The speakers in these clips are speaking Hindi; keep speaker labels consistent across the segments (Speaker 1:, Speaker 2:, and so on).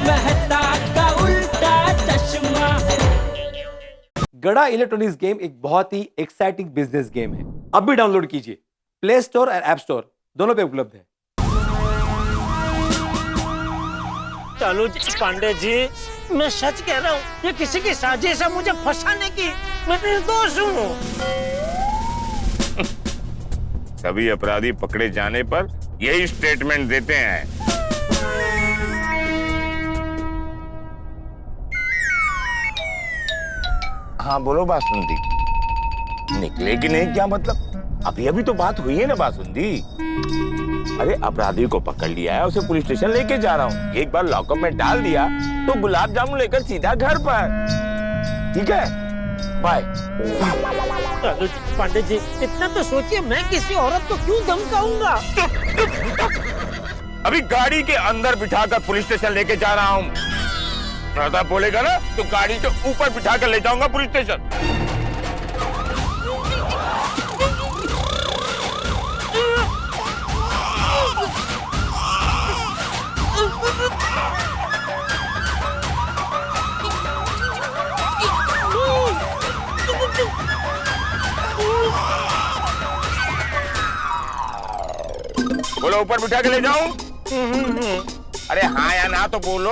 Speaker 1: मेहता का उल्टा चश्मा।
Speaker 2: गड़ा इलेक्ट्रॉनिक्स गेम एक बहुत ही एक्साइटिंग बिजनेस गेम है। अब भी डाउनलोड कीजिए, प्ले स्टोर और ऐप स्टोर दोनों पे उपलब्ध है।
Speaker 3: चलो जी पांडे जी, मैं सच कह रहा हूँ, ये किसी की साजिश है मुझे फंसाने की। मैं निर्दोष हूँ।
Speaker 4: सभी अपराधी पकड़े जाने पर यही स्टेटमेंट देते हैं। हाँ बोलो बासुंदी, निकले कि नहीं क्या मतलब? अभी अभी तो बात हुई है ना बासुंदी। अरे अपराधी को पकड़ लिया है, उसे पुलिस स्टेशन लेके जा रहा हूँ। एक बार लॉकअप में डाल दिया तो गुलाब जामुन लेकर सीधा घर पर। ठीक है, बाय।
Speaker 3: चलो पांडे जी, इतना तो सोचिए, मैं किसी औरत को क्यों धमकाऊंगा?
Speaker 4: अभी गाड़ी के अंदर बिठाकर पुलिस स्टेशन लेके जा रहा हूँ। ज्यादा बोलेगा ना तो गाड़ी के ऊपर बिठाकर ले जाऊंगा पुलिस स्टेशन। बोलो ऊपर बिठा के ले जाऊं? अरे हाँ या ना तो बोलो।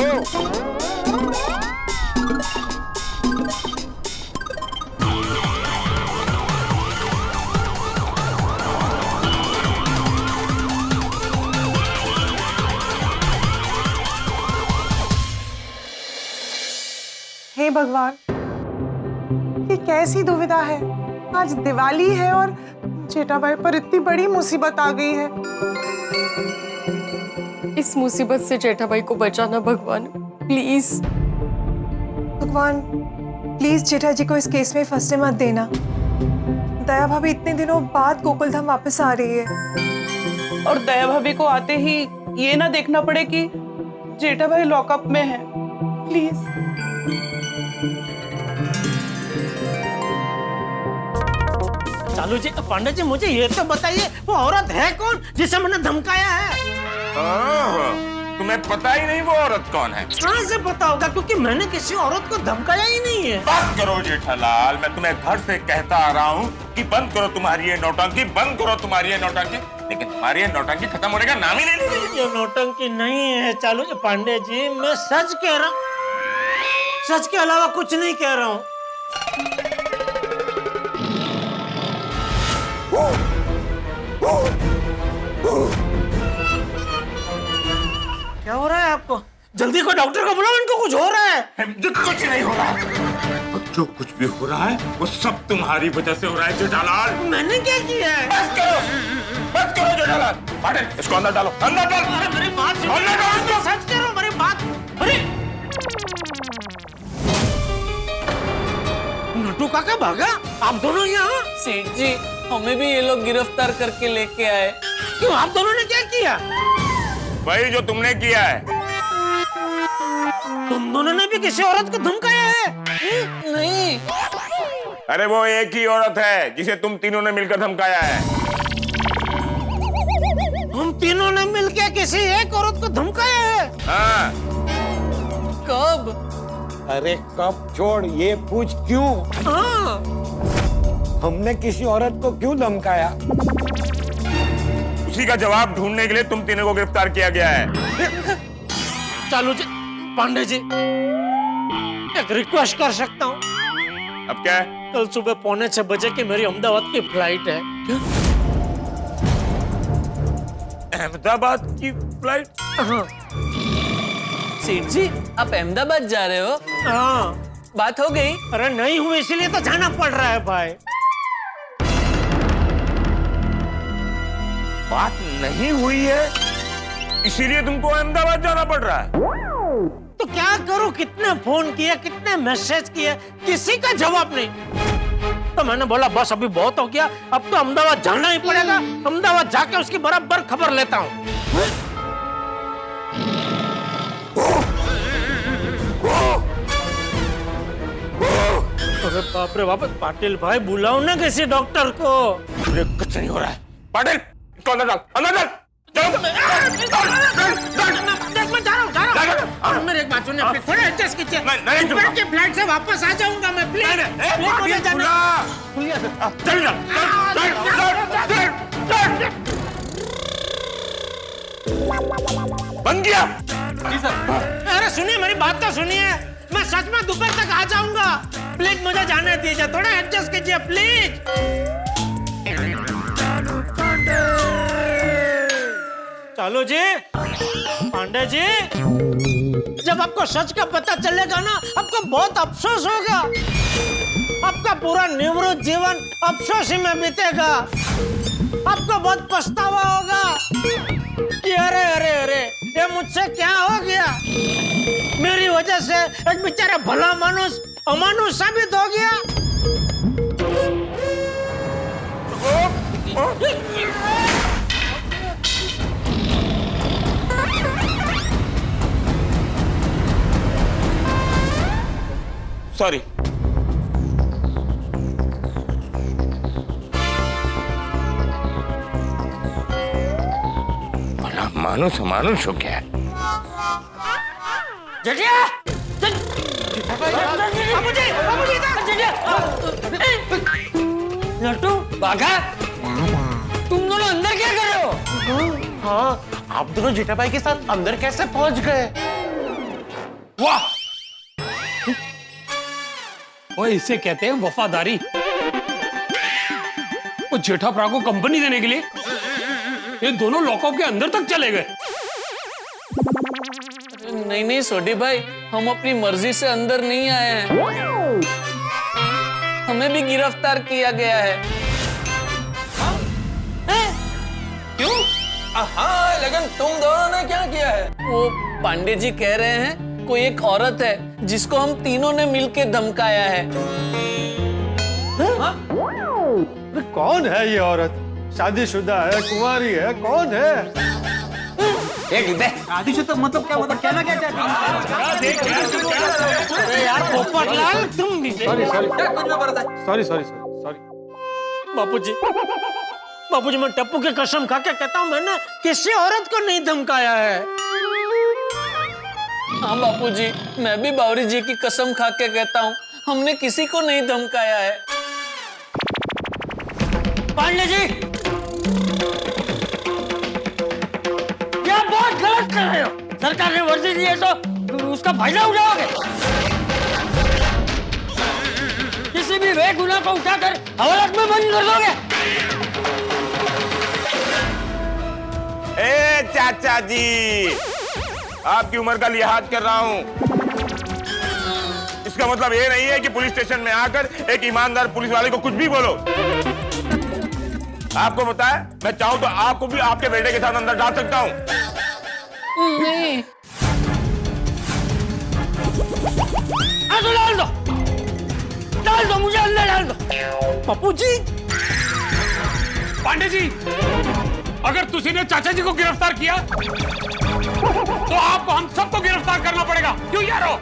Speaker 5: हे भगवान, ये कैसी दुविधा है। आज दिवाली है और जेठाभाई पर इतनी बड़ी मुसीबत आ गई है।
Speaker 6: इस मुसीबत से जेठाभाई को बचाना भगवान, प्लीज।
Speaker 5: भगवान प्लीज जेठा जी को इस केस में फंसने मत देना। दया भाभी इतने दिनों बाद गोकुलधाम वापस आ रही है।
Speaker 7: और दया भाभी को आते ही ये ना देखना पड़े कि जेठाभाई लॉकअप में है। प्लीज।
Speaker 3: चालू जी, पांडे जी, मुझे ये तो बताइए, वो औरत है कौन जिसे मैंने धमकाया है?
Speaker 4: तुम्हें पता ही नहीं वो औरत कौन है?
Speaker 3: कहाँ से पता होगा, क्योंकि मैंने किसी औरत को धमकाया ही नहीं है।
Speaker 4: बात करो जेठालाल, मैं तुम्हें घर से कहता आ रहा हूँ कि बंद करो तुम्हारी ये नौटंकी, बंद करो तुम्हारी ये नौटंकी, लेकिन तुम्हारी ये नौटंकी खत्म होने का नाम ही नहीं ले रही।
Speaker 3: ये नौटंकी नहीं है चालू जी, पांडे जी, मैं सच कह रहा हूँ, सच के अलावा कुछ नहीं कह रहा हूँ। क्या हो रहा है आपको? जल्दी को डॉक्टर को बुलाओ, इनको कुछ हो रहा है।
Speaker 4: कुछ नहीं हो रहा है, जो कुछ भी हो रहा है वो सब तुम्हारी वजह से हो रहा है जेठालाल।
Speaker 3: मैंने क्या किया है?
Speaker 4: बस करो जेठालाल। पाटिल, इसको अंदर डालो, अंदर डालो।
Speaker 3: अरे मेरी बात सुनो,
Speaker 4: अंदर डालो।
Speaker 3: सच कह रहा हूँ, मेरी बात। अरे नटू काका भागा, आप दोनों यहाँ?
Speaker 7: सेठ जी, हमें भी ये लोग गिरफ्तार करके लेके आए।
Speaker 3: क्यों, आप दोनों ने क्या किया?
Speaker 4: वही जो तुमने किया है।
Speaker 3: तुम दोनों ने भी किसी औरत को धमकाया है?
Speaker 7: नहीं।
Speaker 4: अरे वो एक ही औरत है जिसे तुम तीनों ने मिलकर धमकाया है।
Speaker 3: हम तीनों ने मिलकर किसी एक औरत को धमकाया है?
Speaker 4: हाँ।
Speaker 7: कब?
Speaker 8: अरे कब छोड़, ये पूछ क्यों?
Speaker 3: हाँ।
Speaker 8: हमने किसी औरत को क्यों धमकाया?
Speaker 4: उसी का जवाब ढूंढने के लिए तुम तीनों को गिरफ्तार किया गया है।
Speaker 3: चालू जी, पांडे जी, एक रिक्वेस्ट कर सकता हूँ?
Speaker 4: अब क्या है?
Speaker 3: कल सुबह 5:45 की मेरी अहमदाबाद की फ्लाइट है।
Speaker 4: अहमदाबाद की फ्लाइट?
Speaker 3: हाँ।
Speaker 7: सेठ जी, आप अहमदाबाद जा रहे हो?
Speaker 3: हाँ।
Speaker 7: बात हो गई?
Speaker 3: अरे नहीं हुई, इसीलिए तो जाना पड़ रहा है भाई।
Speaker 4: बात नहीं हुई है इसीलिए तुमको अहमदाबाद जाना पड़ रहा है?
Speaker 3: तो क्या करूं, कितने फोन किए, कितने मैसेज किए, किसी का जवाब नहीं। तो मैंने बोला बस अभी बहुत हो गया, अब तो अहमदाबाद जाना ही पड़ेगा। अहमदाबाद जाके उसकी बराबर खबर लेता हूँ। अरे बाप रे बाप, पाटिल भाई बुलाओ ना किसी डॉक्टर को।
Speaker 4: मुझे कुछ नहीं हो रहा है। पाटिल, इसको अंदर डाल, अंदर डाल।
Speaker 3: मैं जा रहा हूँ। एक बात सुनिए, प्लीज थोड़ा एडजस्ट कीजिए।
Speaker 4: नहीं, चुप
Speaker 3: ऊपर की फ्लाइट से वापस आ जाऊंगा मैं, प्लीज। प्लीज मुझे जाना।
Speaker 4: चल जा, बन गया।
Speaker 3: अरे सुनिए, मेरी बात तो सुनिए, मैं सच में दोपहर तक आ जाऊंगा। प्लीज मुझे जाने दीजिए, थोड़ा एडजस्ट कीजिए प्लीज। चलो जी, पांडे जी, जब आपको सच का पता चलेगा ना, आपको बहुत अफसोस होगा। आपका पूरा निवृत्त जीवन अफसोस ही में बीतेगा। आपको बहुत पछतावा होगा कि अरे अरे अरे, ये मुझसे क्या हो गया। मेरी वजह से एक बेचारा भला मानुस अमानुष साबित हो गया।
Speaker 4: सॉरी। भला मानुस अमानुष हो क्या?
Speaker 3: जटिया, लट्टू
Speaker 6: बाघा, तुम दोनों अंदर क्या कर रहे हो?
Speaker 3: हाँ, आप दोनों जेठाभाई के साथ अंदर कैसे पहुंच गए?
Speaker 9: वाह, वो इसे कहते हैं वफादारी। वो जेठाभरा को कंपनी देने के लिए ये दोनों लॉकअप के अंदर तक चले गए।
Speaker 6: नहीं नहीं सोडी भाई, हम अपनी मर्जी से अंदर नहीं आए हैं, हमें भी गिरफ्तार किया गया है। क्यों? हाँ, लेकिन तुम दोनों ने क्या किया है? वो पांडे जी कह रहे हैं कोई एक औरत है जिसको हम तीनों ने मिलके धमकाया है।
Speaker 8: कौन है ये औरत? शादीशुदा है, कुंवारी है, कौन है?
Speaker 1: शादीशुदा मतलब क्या? मतलब कहना क्या चाहते हैं?
Speaker 3: अरे यार पोपटलाल, तुम भी
Speaker 8: सॉरी।
Speaker 3: बापूजी, मैं टप्पू की कसम खा के कहता हूँ, मैंने किसी औरत को नहीं धमकाया है।
Speaker 6: हाँ बापूजी, मैं भी बावरी जी की कसम खा के कहता हूँ, हमने किसी को नहीं धमकाया है।
Speaker 3: पांडे जी, क्या बहुत गलत कर रहे हो। सरकार ने वर्दी दी है तो उसका फायदा उठाओगे। किसी भी बेगुनाह को उठाकर हवालात में बंद कर दोगे।
Speaker 4: ए चाचा जी, आपकी उम्र का लिहाज कर रहा हूं। इसका मतलब ये नहीं है कि पुलिस स्टेशन में आकर एक ईमानदार पुलिस वाले को कुछ भी बोलो। आपको पता है, मैं चाहूं तो आपको भी आपके बेटे के साथ अंदर डाल सकता हूं।
Speaker 6: नहीं,
Speaker 3: डाल दो, मुझे अंदर डाल दो। पप्पू जी,
Speaker 9: पांडे जी, अगर तुसी ने चाचा जी को गिरफ्तार किया तो आपको हम सबको गिरफ्तार करना पड़ेगा। क्यों यारो?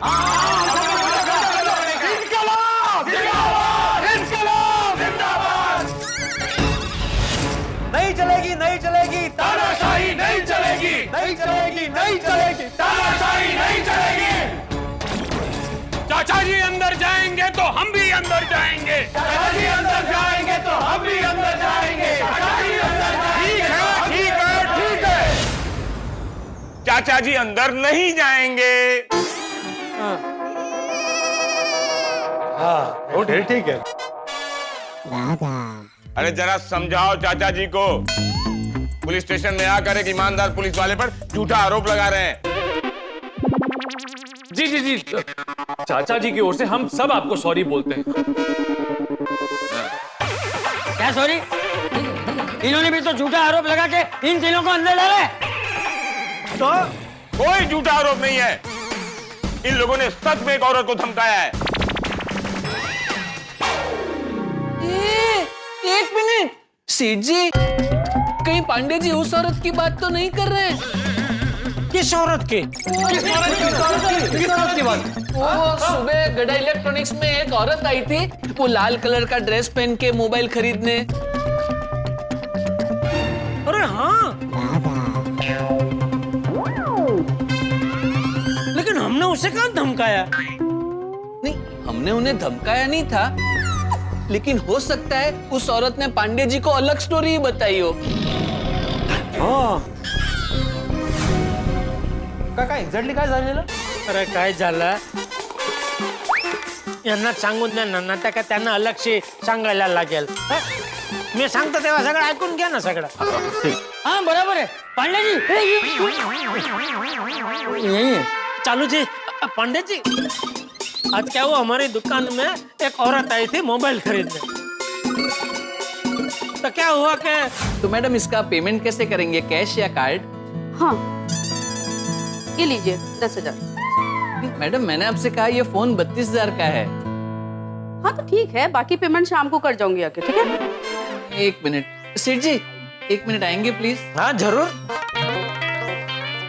Speaker 2: नहीं चलेगी, नहीं चलेगी,
Speaker 9: तानाशाही नहीं चलेगी,
Speaker 2: नहीं चलेगी, नहीं चलेगी।
Speaker 9: तानाशाही नहीं चलेगी। चाचा जी अंदर जाएंगे तो हम भी अंदर जाएंगे। चाचा जी अंदर जाएंगे तो हम भी अंदर जाएंगे।
Speaker 4: ठीक है। चाचा जी अंदर नहीं जाएंगे।
Speaker 8: हाँ, ठीक है।
Speaker 4: अरे जरा समझाओ चाचा जी को। पुलिस स्टेशन में आकर एक ईमानदार पुलिस वाले पर झूठा आरोप लगा रहे हैं।
Speaker 10: जी, चाचा जी की ओर से हम सब आपको सॉरी बोलते हैं।
Speaker 3: क्या सॉरी? इन्होंने भी तो झूठा आरोप लगा के इन तीनों को अंदर डाला।
Speaker 4: तो कोई झूठा आरोप नहीं है। इन लोगों ने सच में एक औरत को धमकाया है।
Speaker 6: एक मिनट, सेठ जी, कहीं पांडे जी उस औरत की बात तो नहीं कर रहे हैं?
Speaker 3: किस औरत की?
Speaker 6: किस औरत की बात? वो सुबह गड़ा इलेक्ट्रॉनिक्स में एक औरत आई थी, वो लाल कलर का ड्रेस पहन के मोबाइल खरीदने।
Speaker 3: अरे हाँ, लेकिन हमने उसे कहाँ धमकाया?
Speaker 6: नहीं, हमने उन्हें धमकाया नहीं था, लेकिन हो सकता है उस औरत ने पांडे जी को अलग स्टोरी ही बताई हो।
Speaker 2: काका एक्झॅक्टली काय झालेलं?
Speaker 3: अरे काय झालं? यांना सांगून द्या ना, नाहीतर का त्यांना अलगशी सांगायला लागेल. हं? मी सांगतो तेव्हा सगळं ऐकून घ्या ना सगळं.
Speaker 1: हाँ बराबर है पांडे जी
Speaker 3: यही है चालू जी. पांडे जी, आज क्या हुआ, हमारी दुकान में एक औरत आई थी मोबाइल खरीदने. तो क्या हुआ कि
Speaker 6: तो मैडम इसका पेमेंट कैसे करेंगे, कैश या कार्ड?
Speaker 7: हाँ, ये लीजिए 10,000.
Speaker 6: मैडम मैंने आपसे कहा ये फोन 32,000 का है.
Speaker 7: हाँ तो ठीक है, बाकी पेमेंट शाम को कर जाऊंगी आके, ठीक है?
Speaker 6: एक मिनट सेठ जी, एक मिनट आएंगे प्लीज.
Speaker 3: हाँ जरूर.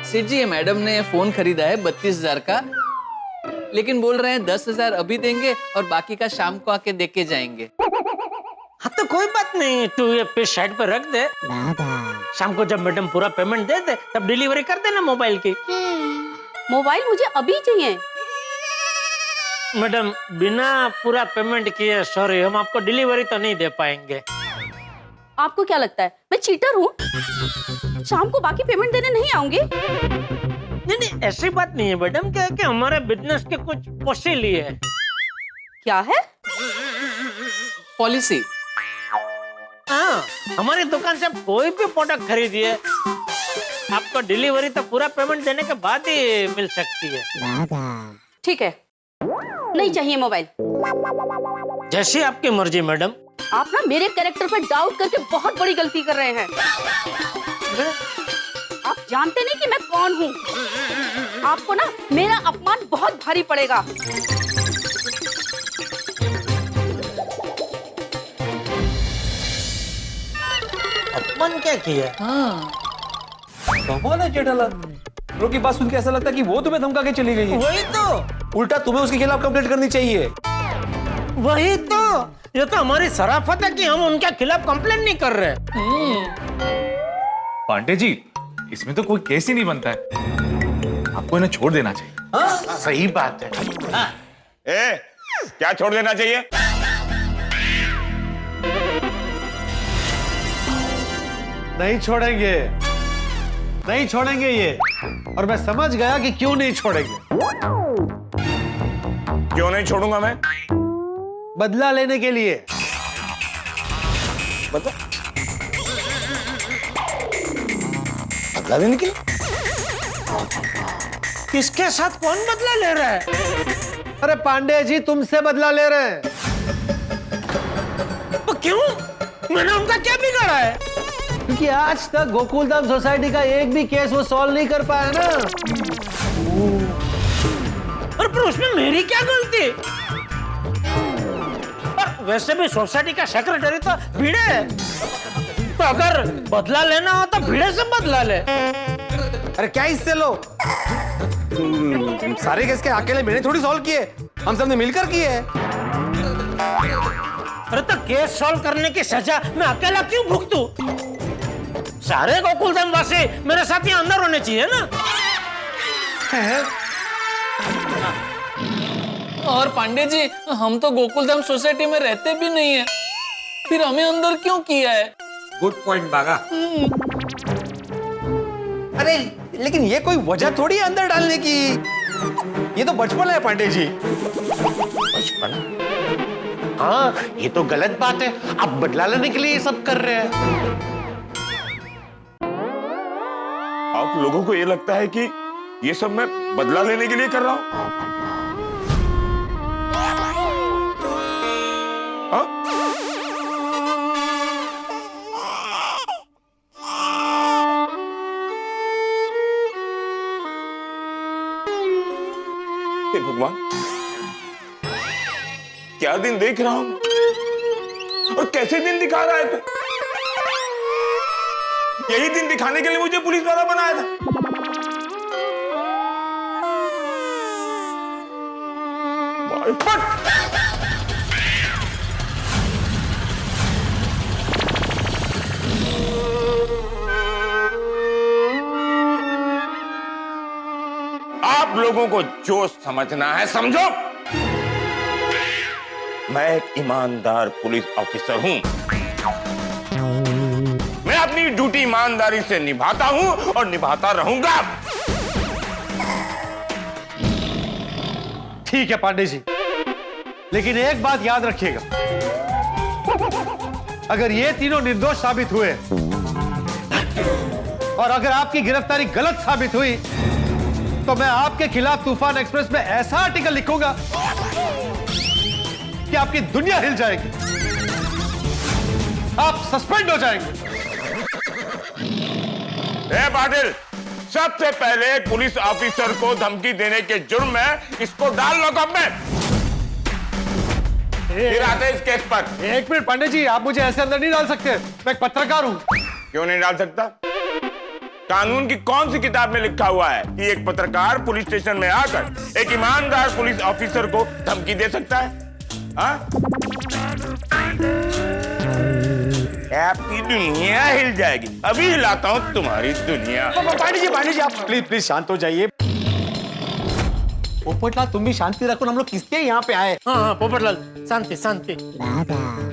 Speaker 6: सेठ जी, ये मैडम ने फोन खरीदा है 32,000 का, लेकिन बोल रहे हैं 10,000 अभी देंगे और बाकी का शाम को आके दे के जाएंगे.
Speaker 3: हाँ तो कोई बात नहीं, तू ये पे साइड पे रख दे. शाम को जब मैडम पूरा पेमेंट दे दे तब डिलीवरी कर देना मोबाइल की.
Speaker 7: मोबाइल मुझे अभी चाहिए.
Speaker 3: मैडम बिना पूरा पेमेंट किए सॉरी, हम आपको डिलीवरी तो नहीं दे पाएंगे.
Speaker 7: आपको क्या लगता है मैं चीटर हूँ? शाम को बाकी पेमेंट देने नहीं आऊंगी.
Speaker 3: नहीं नहीं, ऐसी बात नहीं है मैडम. क्या है कि हमारे बिजनेस के कुछ पॉलिसी है.
Speaker 7: क्या है?
Speaker 6: पॉलिसी?
Speaker 3: हाँ, हमारी दुकान से आप कोई भी प्रोडक्ट खरीदिए, आपको डिलीवरी तो पूरा पेमेंट देने के बाद ही मिल सकती है.
Speaker 7: ठीक है, नहीं चाहिए मोबाइल.
Speaker 3: जैसी आपकी मर्जी मैडम.
Speaker 7: आप ना मेरे कैरेक्टर पर डाउट करके बहुत बड़ी गलती कर रहे हैं. आप जानते नहीं कि मैं कौन हूँ. आपको ना मेरा अपमान बहुत भारी पड़ेगा.
Speaker 3: अपमान क्या किया?
Speaker 6: हाँ,
Speaker 2: कमाल है जेठालाल. लोगों की बात सुन के ऐसा लगता है कि वो तुम्हें धमका के चली गई है.
Speaker 3: वही तो.
Speaker 2: उल्टा तुम्हें उसके खिलाफ कंप्लेंट करनी चाहिए.
Speaker 3: वही तो. ये तो हमारी शराफत है कि हम उनके खिलाफ कंप्लेंट नहीं कर रहे.
Speaker 10: पांडे जी, इसमें तो कोई केस ही नहीं बनता है. आपको इन्हें छोड़ देना चाहिए.
Speaker 8: सही बात है.
Speaker 4: ए, क्या छोड़ देना चाहिए?
Speaker 8: नहीं छोड़ेंगे, नहीं छोड़ेंगे ये. और मैं समझ गया कि क्यों नहीं छोड़ेंगे.
Speaker 4: क्यों नहीं छोड़ूंगा मैं?
Speaker 8: बदला लेने के लिए.
Speaker 4: बदला लेने के लिए?
Speaker 3: किसके साथ कौन बदला ले रहा है?
Speaker 8: अरे पांडे जी, तुमसे बदला ले रहे हैं.
Speaker 3: तो क्यों? मैंने उनका क्या बिगाड़ा है?
Speaker 8: क्योंकि आज तक गोकुलधाम सोसाइटी का एक भी केस वो सॉल्व नहीं कर पाया ना.
Speaker 3: और पर उसमें मेरी क्या गलती? वैसे भी सोसाइटी का सेक्रेटरी तो भिड़े है, तो अगर बदला लेना हो तो भिड़े से बदला ले.
Speaker 2: अरे क्या इससे लो. सारे केस के अकेले मैंने थोड़ी सॉल्व किए, हम सबने मिलकर किए हैं.
Speaker 3: अरे तो केस सॉल्व करने की सजा मैं अकेला क्यों भुगतूं? सारे गोकुलधाम वासी मेरे साथ यहाँ अंदर होने चाहिए ना.
Speaker 6: और पांडे जी, हम तो गोकुलधाम सोसाइटी में रहते भी नहीं है, फिर हमें अंदर क्यों किया है?
Speaker 1: गुड पॉइंट बागा.
Speaker 2: अरे लेकिन ये कोई वजह थोड़ी है अंदर डालने की. ये तो बचपन है पांडे जी.
Speaker 8: बचपन? हाँ, ये तो गलत बात है. आप बदला लेने के लिए ये सब कर रहे हैं.
Speaker 4: आप लोगों को ये लगता है कि ये सब मैं बदला लेने के लिए कर रहा हूं? हाँ? हे भगवान, क्या दिन देख रहा हूं और कैसे दिन दिखा रहा है तू? यही दिन दिखाने के लिए मुझे पुलिस वाला बनाया था. पट! आप लोग लोगों को जो समझना है समझो। मैं एक ईमानदार पुलिस ऑफिसर हूं। मैं अपनी ड्यूटी ईमानदारी से निभाता हूं और निभाता रहूंगा।
Speaker 8: ठीक है पांडे जी, लेकिन एक बात याद रखिएगा, अगर ये तीनों निर्दोष साबित हुए और अगर आपकी गिरफ्तारी गलत साबित हुई तो मैं आपके खिलाफ तूफान एक्सप्रेस में ऐसा आर्टिकल लिखूंगा कि आपकी दुनिया हिल जाएगी, आप सस्पेंड हो जाएंगे।
Speaker 4: पाटिल, सबसे पहले पुलिस ऑफिसर को धमकी देने के जुर्म में इसको डाल लॉकअप में। फिर आते इस केस पर।
Speaker 8: एक मिनट पांडे जी, आप मुझे ऐसे अंदर नहीं डाल सकते, मैं एक पत्रकार हूं।
Speaker 4: क्यों नहीं डाल सकता? कानून की कौन सी किताब में लिखा हुआ है कि एक पत्रकार पुलिस स्टेशन में आकर एक ईमानदार पुलिस ऑफिसर को धमकी दे सकता है? आपकी दुनिया हिल जाएगी। अभी हिलाता हूं तुम्हारी दुनिया।
Speaker 2: पांडे जी आप प्लीज शांत हो जाइए। पोपटलाल, तुम भी शांति रखो, हम लोग किसके यहाँ पे आए?
Speaker 3: हाँ पोपटलाल, शांति शांति।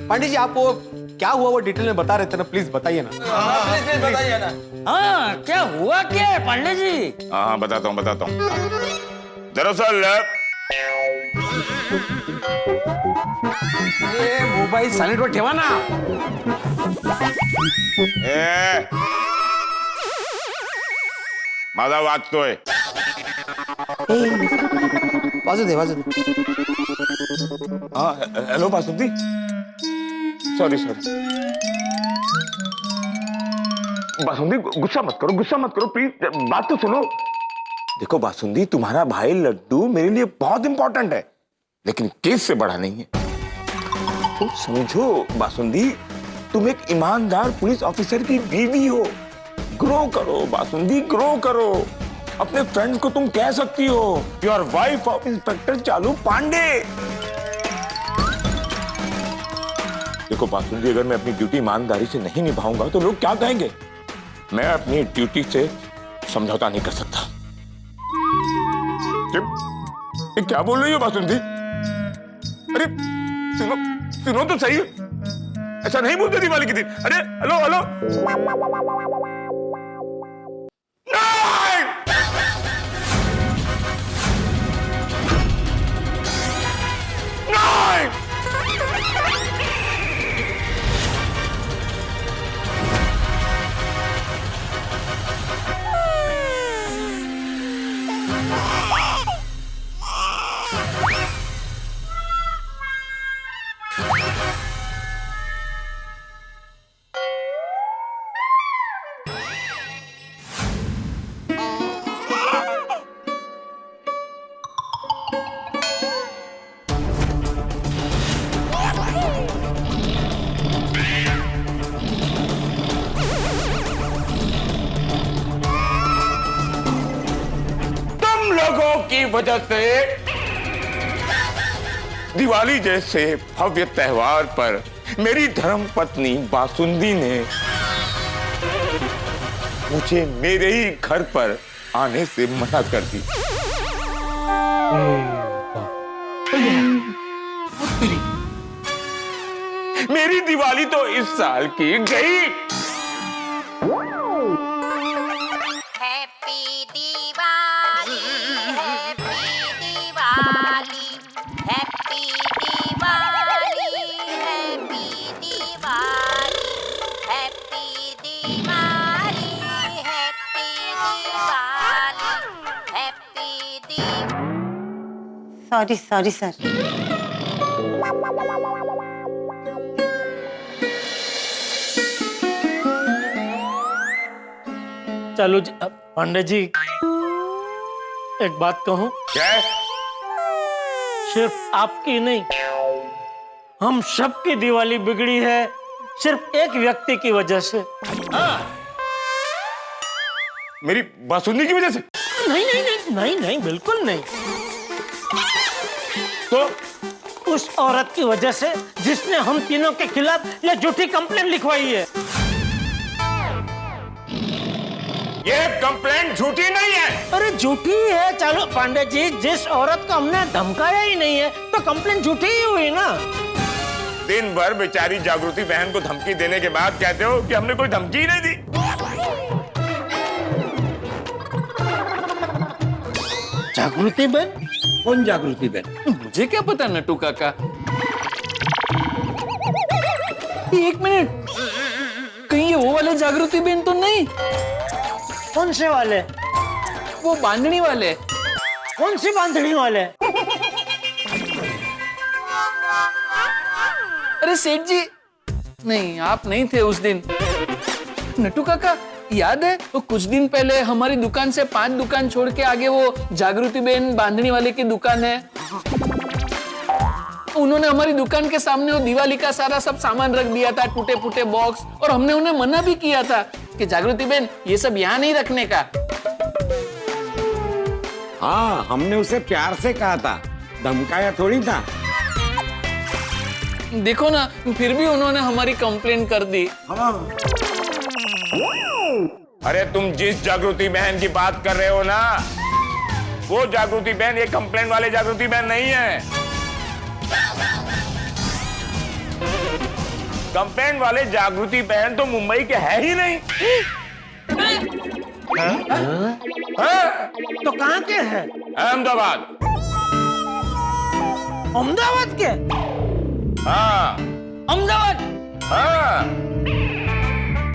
Speaker 2: पांडे जी आपको क्या हुआ वो डिटेल में बता रहे थे ना, प्लीज बताइए ना।
Speaker 6: प्लीज बताइए ना।
Speaker 1: हाँ क्या हुआ क्या है पांडे जी?
Speaker 4: हाँ बताता हूँ। दरअसल
Speaker 2: मोबाईल सायलेंट वर ठेवा ना।
Speaker 4: माझा वाचतोय।
Speaker 2: वाजू दे।
Speaker 4: हाँ हेलो बासुंदी, सॉरी बासुंदी, गुस्सा मत करो प्लीज, बात तो सुनो। देखो बासुंदी, तुम्हारा भाई लड्डू मेरे लिए बहुत इंपॉर्टेंट है, लेकिन केस से बड़ा नहीं है। तो समझो बासुंदी, तुम एक ईमानदार पुलिस ऑफिसर की बीवी हो। ग्रो करो बासुंदी, ग्रो करो। अपने फ्रेंड्स को तुम कह सकती हो you are wife of inspector Chalu Pandey. देखो बासुंदी, अगर मैं अपनी ड्यूटी ईमानदारी से नहीं निभाऊंगा तो लोग क्या कहेंगे? मैं अपनी ड्यूटी से समझौता नहीं कर सकता। ये क्या बोल रही हो बासुंदी? अरे सुनो तो सही, ऐसा नहीं बोलते दिवाली के दिन। अरे हेलो नहीं! नहीं! की वजह से दिवाली जैसे भव्य त्योहार पर मेरी धर्म पत्नी बासुंदी ने मुझे मेरे ही घर पर आने से मना कर दी। मेरी दिवाली तो इस साल की गई।
Speaker 11: Sorry sir.
Speaker 3: चलो जी, पांडे जी एक बात कहूं?
Speaker 4: क्या?
Speaker 3: सिर्फ आपकी नहीं, हम सबकी दिवाली बिगड़ी है सिर्फ एक व्यक्ति की वजह से।
Speaker 4: मेरी बासुंदी की वजह से?
Speaker 3: नहीं, बिल्कुल नहीं। तो उस औरत की वजह से जिसने हम तीनों के खिलाफ ये झूठी कंप्लेंट लिखवाई है।
Speaker 4: ये कंप्लेंट झूठी नहीं है।
Speaker 3: अरे झूठी है। चलो पांडे जी, जिस औरत को हमने धमकाया ही नहीं है तो कंप्लेंट झूठी ही हुई ना।
Speaker 4: दिन भर बेचारी जागृति बहन को धमकी देने के बाद कहते हो कि हमने कोई धमकी ही नहीं दी।
Speaker 3: जागृति बहन?
Speaker 1: कौन जागृति बहन?
Speaker 6: मुझे क्या पता नटू काका। एक मिनट, कहीं ये वो वाले जागृति बहन तो नहीं?
Speaker 3: कौन से वाले?
Speaker 6: वो बांधनी वाले।
Speaker 3: कौन सी बांधनी वाले?
Speaker 6: अरे सेठ जी, नहीं आप नहीं थे उस दिन। नटू काका याद है, वो कुछ दिन पहले हमारी दुकान से 5 दुकान छोड़ के आगे वो जागृति बहन बांधनी वाले की दुकान है। उन्होंने हमारी दुकान के सामने वो दिवाली का सारा सब सामान रख दिया था, टूटे फूटे बॉक्स, और हमने उन्हें मना भी किया था कि जागृति बहन ये सब यहाँ नहीं रखने का।
Speaker 1: हाँ, हमने उसे प्यार से कहा था, धमकाया थोड़ी था।
Speaker 6: देखो ना, फिर भी उन्होंने हमारी कंप्लेंट कर दी।
Speaker 4: अरे तुम जिस जागृति बहन की बात कर रहे हो ना, वो जागृति बहन ये कंप्लेंट वाले जागृति बहन नहीं है। कंप्लेंट वाले जागृति बहन तो मुंबई के है ही नहीं। हाँ?
Speaker 3: तो कहाँ के हैं?
Speaker 4: अहमदाबाद।
Speaker 3: अहमदाबाद के?
Speaker 4: हाँ।
Speaker 3: अहमदाबाद?
Speaker 4: हाँ।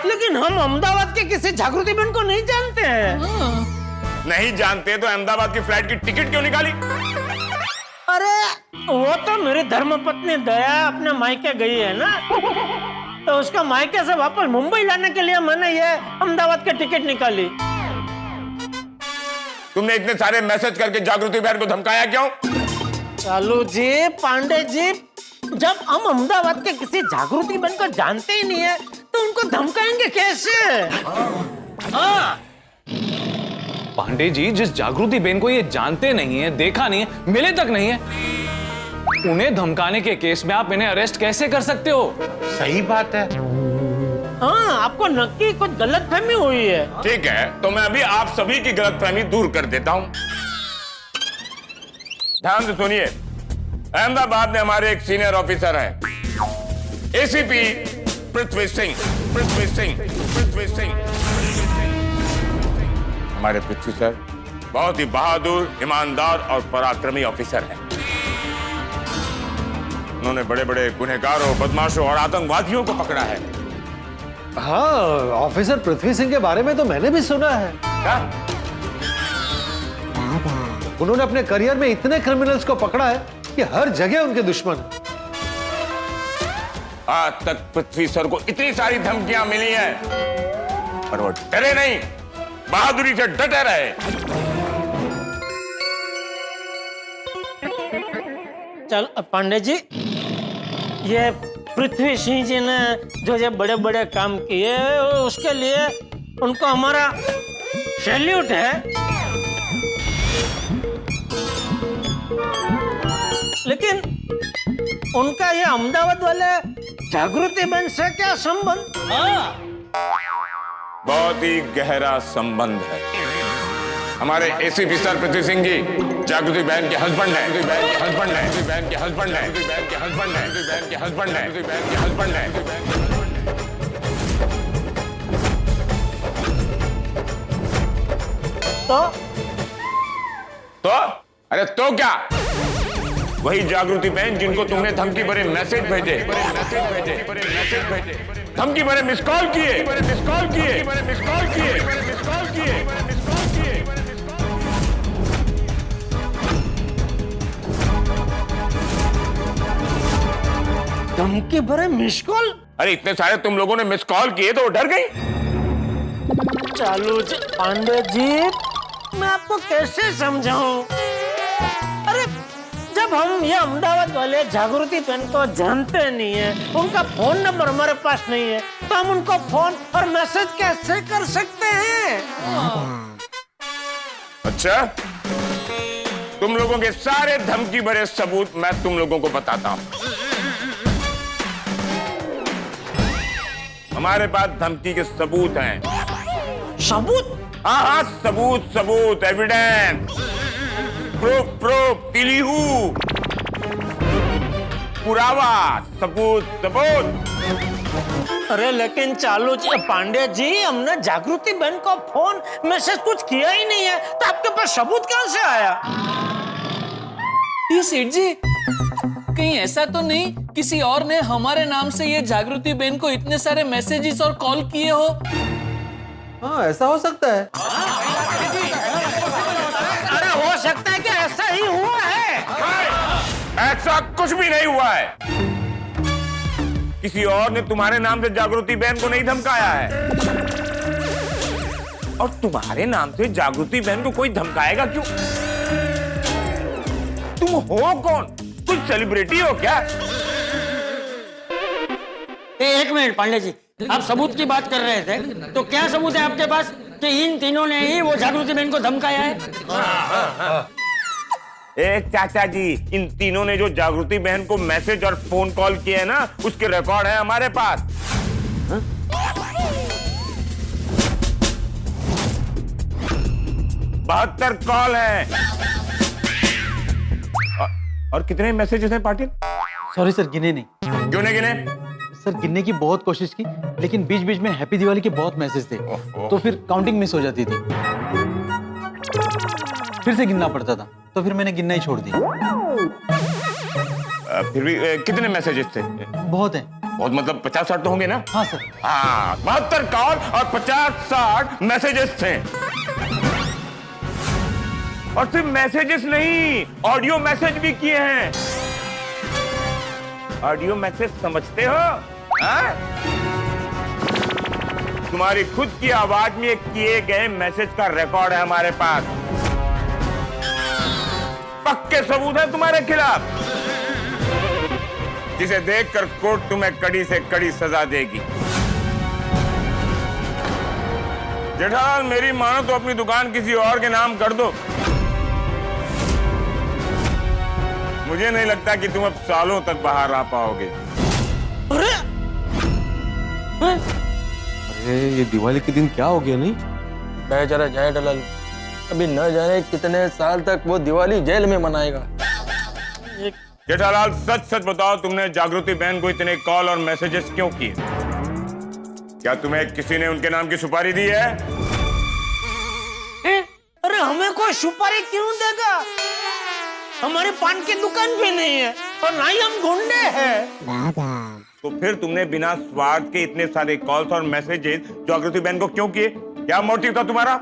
Speaker 3: लेकिन हम अहमदाबाद के किसी जागृति बहन को नहीं जानते हैं।
Speaker 4: नहीं जानते तो अहमदाबाद की फ्लाइट की टिकट क्यों निकाली?
Speaker 3: अरे वो तो मेरी धर्मपत्नी दया अपने मायके गई है ना, तो उसका मायके से वापस मुंबई लाने के लिए मैंने ये अहमदाबाद की टिकट निकाली।
Speaker 4: तुमने इतने सारे मैसेज करके जागृति बहन को धमकाया क्यों?
Speaker 3: चालू जी, पांडे जी, जब हम अहमदाबाद के किसी जागृति बहन को जानते ही नहीं है तो उनको धमकाएंगे कैसे?
Speaker 6: हाँ।
Speaker 10: पांडे जी, जिस जागृति बहन को ये जानते नहीं है, देखा नहीं है, मिले तक नहीं है, उन्हें धमकाने के केस में आप इन्हें अरेस्ट कैसे कर सकते हो?
Speaker 8: सही बात है।
Speaker 3: हाँ, आपको नक्की कुछ गलतफहमी हुई है।
Speaker 4: ठीक है, तो मैं अभी आप सभी की गलतफहमी दूर कर देता हूं। ध्यान से सुनिए, अहमदाबाद में हमारे एक सीनियर ऑफिसर हैं, एसीपी पृथ्वी सिंह। हमारे पृथ्वी सर बहुत ही बहादुर, ईमानदार और पराक्रमी ऑफिसर हैं। उन्होंने बड़े बड़े गुनहगारों, बदमाशों और आतंकवादियों को पकड़ा है।
Speaker 8: हाँ, ऑफिसर पृथ्वी सिंह के बारे में तो मैंने भी सुना है।
Speaker 4: क्या?
Speaker 8: उन्होंने अपने करियर में इतने क्रिमिनल्स को पकड़ा है कि हर जगह उनके दुश्मन।
Speaker 4: आज तक पृथ्वी सर को इतनी सारी धमकियां मिली हैं, पर वो डरे नहीं, बहादुरी से डटे रहे।
Speaker 3: चल पांडे जी, ये पृथ्वी सिंह जी ने जो ये बड़े बड़े काम किए, उसके लिए उनको हमारा सैल्यूट है। लेकिन उनका ये अहमदाबाद वाले जागृति बहन से क्या संबंध?
Speaker 4: बहुत ही गहरा संबंध है। हमारे एसीपी सर पृथ्वी सिंह जी जागृति बहन के हस्बैंड हैं। तो अरे तो क्या? वही जागृति बहन जिनको तुमने धमकी भरे मैसेज भेजे, धमकी भरे मिस कॉल किए।
Speaker 3: धमकी भरे मिस कॉल?
Speaker 4: अरे इतने सारे तुम लोगों ने मिस कॉल किए तो वो डर गई।
Speaker 3: चालू जी, पांडे जी, मैं आपको कैसे समझाऊं? अरे जब हम ये अहमदाबाद वाले जागृति बहन को जानते नहीं है, उनका फोन नंबर हमारे पास नहीं है, तो हम उनको फोन और मैसेज कैसे कर सकते हैं?
Speaker 4: अच्छा, तुम लोगों के सारे धमकी भरे सबूत मैं तुम लोगों को बताता हूं। हमारे पास धमकी के सबूत हैं।
Speaker 3: सबूत?
Speaker 4: हाँ हाँ, सबूत सबूत, एविडेंस, प्रूफ प्रूफ, तिलीहू, पुरावा, सबूत सबूत।
Speaker 3: अरे लेकिन चालू जी पांडे जी, हमने जागृति बहन को फोन मैसेज कुछ किया ही नहीं है, तो आपके पास सबूत कहां से आया?
Speaker 6: ये सेठ जी, कहीं ऐसा तो नहीं किसी और ने हमारे नाम से ये जागृति बहन को इतने सारे मैसेजेस और कॉल किए हो?
Speaker 8: हाँ, ऐसा हो सकता है।
Speaker 3: अरे हो सकता है कि ऐसा ही हुआ है।
Speaker 4: ऐसा कुछ भी नहीं हुआ है। किसी और ने तुम्हारे नाम से जागृति बहन को नहीं धमकाया है, और तुम्हारे नाम से जागृति बहन को कोई धमकाएगा क्यों? तुम हो कौन? कुछ सेलिब्रिटी हो क्या?
Speaker 12: एक मिनट पांडे जी, आप सबूत की बात कर रहे थे, तो क्या सबूत है आपके पास कि इन तीनों ने ही वो जागृति बहन को धमकाया है?
Speaker 4: ए चाचा जी, इन तीनों ने जो जागृति बहन को मैसेज और फोन कॉल किए हैं ना, उसके रिकॉर्ड है हमारे पास। 72 कॉल है। और कितने मैसेजेस हैं पाटिल?
Speaker 8: सॉरी सर, गिने नहीं।
Speaker 4: क्यों नहीं गिने?
Speaker 8: सर गिनने की बहुत कोशिश की, लेकिन बीच बीच में हैप्पी दिवाली के बहुत मैसेज थे, तो फिर काउंटिंग मिस हो जाती थी। फिर से गिनना पड़ता था, तो फिर मैंने गिनना ही छोड़ दिया।
Speaker 4: फिर भी कितने मैसेजेस थे?
Speaker 8: बहुत हैं।
Speaker 4: बहुत मतलब 50-60 तो होंगे ना?
Speaker 8: हाँ सर।
Speaker 4: हाँ, 72 कॉल और 50-60 मैसेजेस थे। और सिर्फ मैसेजेस नहीं, ऑडियो मैसेज भी किए हैं। ऑडियो मैसेज समझते हो? हाँ? तुम्हारी खुद की आवाज में किए गए मैसेज का रिकॉर्ड है हमारे पास। पक्के सबूत है तुम्हारे खिलाफ, जिसे देखकर कोर्ट तुम्हें कड़ी से कड़ी सजा देगी। जेठालाल, मेरी मानो तो अपनी दुकान किसी और के नाम कर दो। मुझे नहीं लगता कि तुम अब सालों तक बाहर रह पाओगे।
Speaker 8: अरे ये दिवाली के दिन क्या हो गया? नहीं
Speaker 12: बेचारा जेठालाल, अभी न जाने कितने साल तक वो दिवाली जेल में मनाएगा।
Speaker 4: जेठालाल, सच सच बताओ, तुमने जागृति बहन को इतने कॉल और मैसेजेस क्यों किए? क्या तुम्हें किसी ने उनके नाम की सुपारी दी है?
Speaker 3: अरे हमें कोई सुपारी क्यों देगा? हमारे पान की दुकान भी नहीं है और ना ही हम गुंडे हैं।
Speaker 4: तो फिर तुमने बिना स्वार्थ के इतने सारे कॉल्स और मैसेजेस जागृति बहन को क्यों किए? क्या मोटिव था तुम्हारा?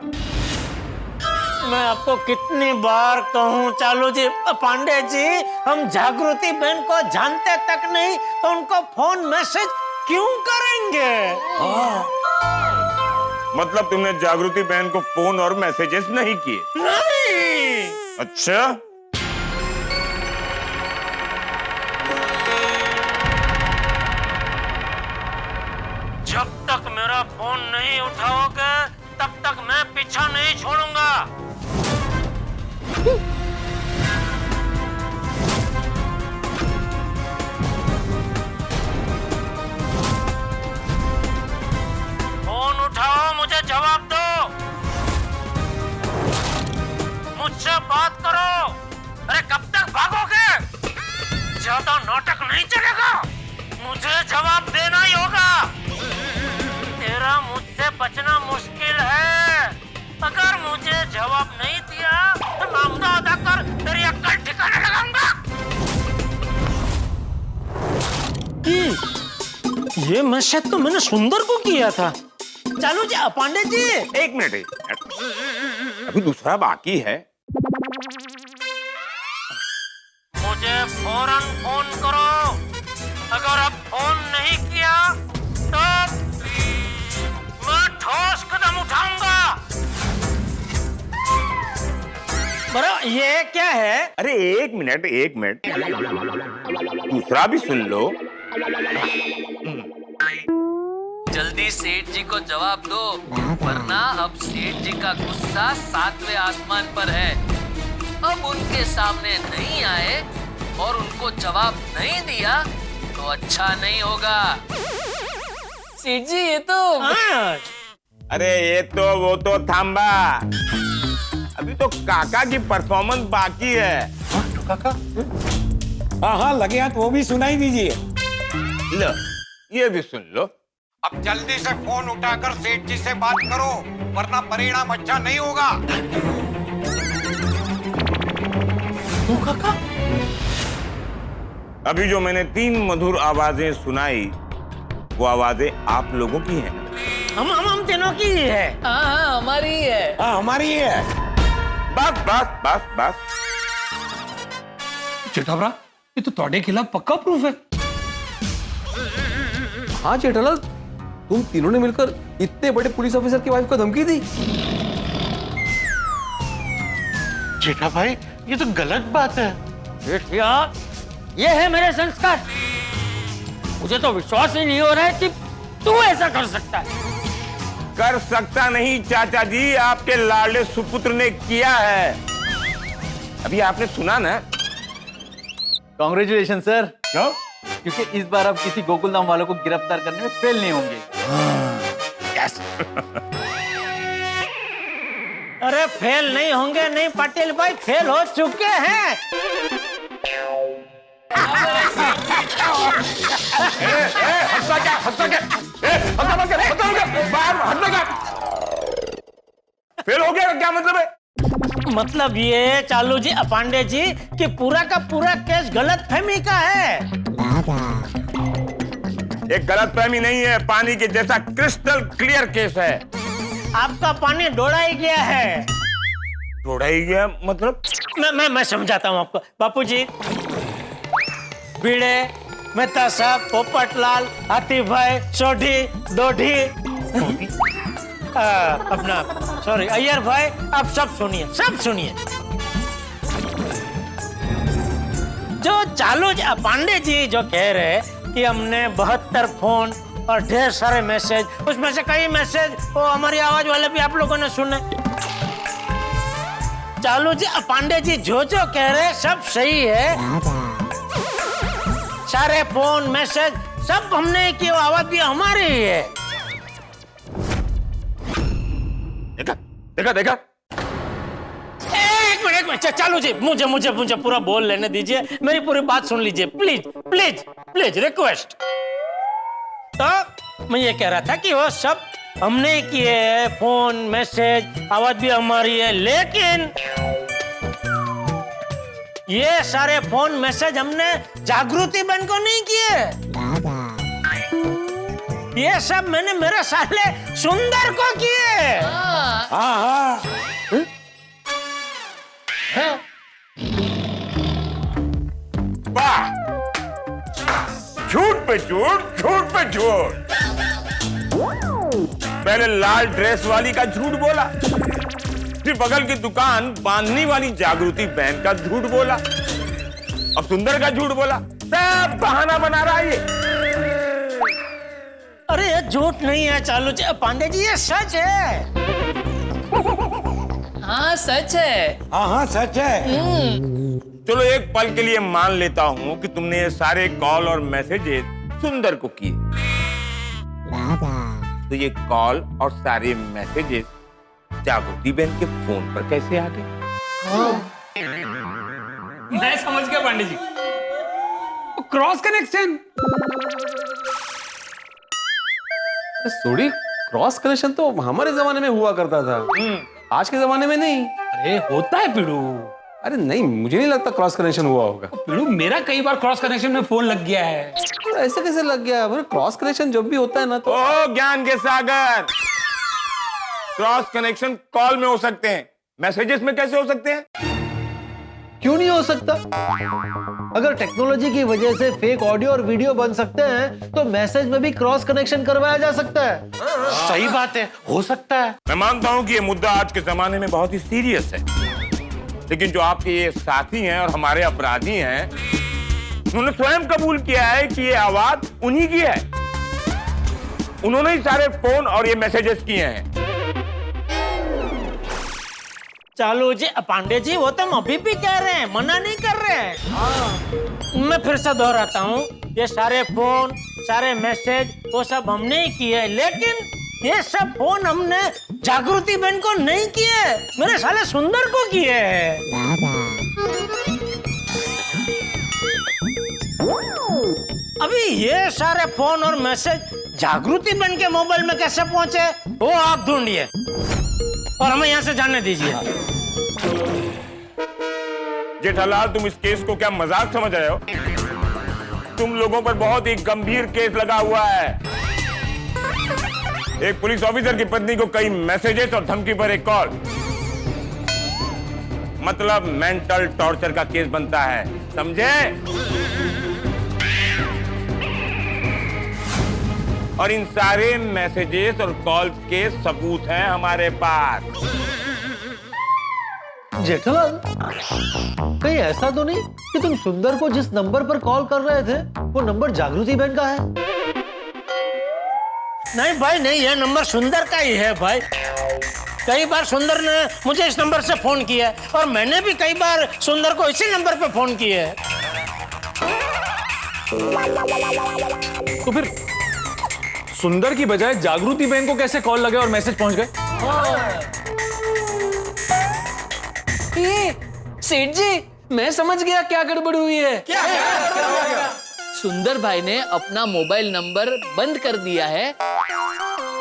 Speaker 3: मैं आपको कितनी बार कहूँ चालू जी, पांडे जी, हम जागृति बहन को जानते तक नहीं, तो उनको फोन मैसेज क्यों करेंगे?
Speaker 4: मतलब तुमने जागृति बहन को फोन और मैसेजेस नहीं किए?
Speaker 3: नहीं।
Speaker 4: अच्छा,
Speaker 3: जब तक मेरा फोन नहीं उठाओगे तब तक मैं पीछा नहीं छोड़ूंगा। फोन उठाओ, मुझे जवाब दो, मुझसे बात करो। अरे कब तक भागोगे? ज्यादा नाटक नहीं चलेगा, मुझे जवाब देना ही होगा। तेरा मुझसे बचना मुश्किल है। अगर मुझे जवाब नहीं दिया तो मामला अदा कर तेरी अक्ल ठिकाने लगाऊंगा। ये मैसेज तो मैंने सुंदर को किया था। चालू जी, पांडे जी,
Speaker 4: एक मिनट, अभी दूसरा बाकी है।
Speaker 3: मुझे फौरन फोन करो। अगर अब फोन नहीं किया तो मैं ठोस कदम उठाऊंगा। बराबर, ये क्या है?
Speaker 4: अरे एक मिनट, दूसरा भी सुन लो।
Speaker 6: जल्दी सेठ जी को जवाब दो, वरना अब सेठ जी का गुस्सा 7वें आसमान पर है। अब उनके सामने नहीं आए और उनको जवाब नहीं दिया तो अच्छा नहीं होगा। सेठ जी, ये तो
Speaker 4: अरे ये तो वो तो थांबा, अभी तो काका की परफॉर्मेंस बाकी है।
Speaker 8: काका
Speaker 1: हाँ हाँ लगे हाथ वो भी सुनाई दीजिए।
Speaker 4: लो ये भी सुन लो।
Speaker 1: अब जल्दी से फोन उठाकर सेठ जी से बात करो वरना परिणाम अच्छा नहीं होगा।
Speaker 4: अभी जो मैंने 3 मधुर आवाजें सुनाई वो आवाजें आप लोगों की हैं।
Speaker 3: हम तीनों की ही है।
Speaker 6: हाँ हमारी ही है।
Speaker 1: हाँ हमारी ही है।
Speaker 4: बस बस बस बस।
Speaker 8: जेठाभरा ये तो ਤੁਹਾਡੇ खिलाफ पक्का प्रूफ है।
Speaker 2: हाँ जेठालाल, तुम तीनों ने मिलकर इतने बड़े पुलिस ऑफिसर की वाइफ को धमकी दी।
Speaker 8: जेठा भाई ये तो गलत बात है।
Speaker 12: बेटिया, ये है मेरे संस्कार। मुझे तो विश्वास ही नहीं हो रहा है कि तू ऐसा कर सकता है।
Speaker 4: कर सकता नहीं चाचा जी, आपके लाडले सुपुत्र ने किया है। अभी आपने सुना ना।
Speaker 13: Congratulation sir.
Speaker 4: क्यों?
Speaker 13: क्योंकि इस बार आप किसी गोकुलधाम वालों को गिरफ्तार करने में फेल नहीं होंगे।
Speaker 4: यस।
Speaker 3: अरे फेल नहीं होंगे नहीं पटेल भाई, फेल हो चुके हैं।
Speaker 4: फेल हो गया क्या मतलब है?
Speaker 3: मतलब ये चालू जी पांडे जी कि पूरा का पूरा केस गलत फहमी का है।
Speaker 4: एक गलत फहमी नहीं है, पानी के जैसा क्रिस्टल क्लियर केस है।
Speaker 3: आपका पानी डोड़ा ही गया है।
Speaker 4: थोड़ा ही गया मतलब?
Speaker 3: मैं समझाता हूँ आपको। बापू जी, भिड़े, मेहता साहब, पोपटलाल, हाथी भाई, सोढ़ी, दोढ़ी, अपना सॉरी अय्यर भाई, आप सब सुनिए। जो चालू पांडे जी जो कह रहे कि हमने 72 फोन और ढेर सारे मैसेज, उसमें से कई मैसेज वो हमारी आवाज वाले भी आप लोगों ने सुने। चालू जी पांडे जी जो कह रहे सब सही है। सारे फोन मैसेज सब हमने की, आवाज भी हमारी ही है।
Speaker 4: देखा।
Speaker 3: एक मिनट चालू जी, मुझे पूरा बोल लेने दीजिए, मेरी पूरी बात सुन लीजिए प्लीज रिक्वेस्ट। तो मैं ये कह रहा था कि वो सब हमने किए, फोन मैसेज आवाज भी हमारी है, लेकिन ये सारे फोन मैसेज हमने जागृति बहन को नहीं किए। ये सब मैंने मेरे साले सुंदर को किए।
Speaker 1: हाँ
Speaker 4: वाह, झूठ पे झूठ। पहले लाल ड्रेस वाली का झूठ बोला, फिर बगल की दुकान बांधने वाली जागृति बहन का झूठ बोला, अब सुंदर का झूठ बोला। सब बहाना बना रहा है ये।
Speaker 3: अरे ये झूठ नहीं है चालू जी पांडे जी, ये सच है।
Speaker 6: हाँ सच है।
Speaker 1: हाँ सच है।
Speaker 4: चलो एक पल के लिए मान लेता हूँ कि तुमने ये सारे कॉल और मैसेजेस सुंदर को किए, तो ये कॉल और सारे मैसेजेस जागृति बहन के फोन पर कैसे आ गए?
Speaker 9: मैं समझ गया पांडे जी, क्रॉस कनेक्शन।
Speaker 2: सोडी, क्रॉस कनेक्शन तो हमारे जमाने में हुआ करता था, आज के जमाने में नहीं।
Speaker 9: अरे होता है पिड़ू।
Speaker 2: अरे नहीं, मुझे नहीं लगता क्रॉस कनेक्शन हुआ होगा।
Speaker 9: पिड़ू, मेरा कई बार क्रॉस कनेक्शन में फोन लग गया है।
Speaker 2: तो ऐसे कैसे लग गया? क्रॉस कनेक्शन जब भी होता है ना तो
Speaker 4: ओ ज्ञान के सागर, क्रॉस कनेक्शन कॉल में हो सकते हैं, मैसेजेस में कैसे हो सकते हैं?
Speaker 8: क्यों नहीं हो सकता? अगर टेक्नोलॉजी की वजह से फेक ऑडियो और वीडियो बन सकते हैं तो मैसेज में भी क्रॉस कनेक्शन करवाया जा सकता है। सही बात है, हो सकता है।
Speaker 4: मैं मानता हूं कि ये मुद्दा आज के जमाने में बहुत ही सीरियस है, लेकिन जो आपके ये साथी हैं और हमारे अपराधी हैं, उन्होंने स्वयं कबूल किया है कि ये आवाज उन्हीं की है। उन्होंने ही सारे फोन और ये मैसेजेस किए हैं।
Speaker 3: चालू जी पांडे जी, वो तो हम अभी भी कह रहे हैं, मना नहीं कर रहे हैं। मैं फिर से दोहराता हूँ, ये सारे फोन सारे मैसेज वो सब हमने ही किए, लेकिन ये सब फोन हमने जागृति बहन को नहीं किए, मेरे साले सुंदर को किए हैं। अभी ये सारे फोन और मैसेज जागृति बहन के मोबाइल में कैसे पहुंचे वो आप ढूंढिए और हमें यहाँ से जाने दीजिए।
Speaker 4: जेठालाल, तुम इस केस को क्या मजाक समझ रहे हो? तुम लोगों पर बहुत ही गंभीर केस लगा हुआ है। एक पुलिस ऑफिसर की पत्नी को कई मैसेजेस और धमकी पर एक कॉल, मतलब मेंटल टॉर्चर का केस बनता है, समझे? और इन सारे मैसेजेस और कॉल्स के सबूत हैं हमारे पास।
Speaker 8: जेठालाल, कहीं ऐसा तो नहीं कि तुम सुंदर को जिस नंबर पर कॉल कर रहे थे वो नंबर जागृति बहन का है?
Speaker 3: नहीं भाई नहीं, ये नंबर सुंदर का ही है भाई। कई बार सुंदर ने मुझे इस नंबर से फोन किया है और मैंने भी कई बार सुंदर को इसी नंबर पे फोन किया है।
Speaker 10: तो फिर सुंदर की बजाय जागृति बहन को कैसे कॉल लगे और मैसेज पहुंच गए?
Speaker 6: सेठ जी, मैं समझ गया क्या गड़बड़ हुई है। क्या? सुंदर भाई ने अपना मोबाइल नंबर बंद कर दिया है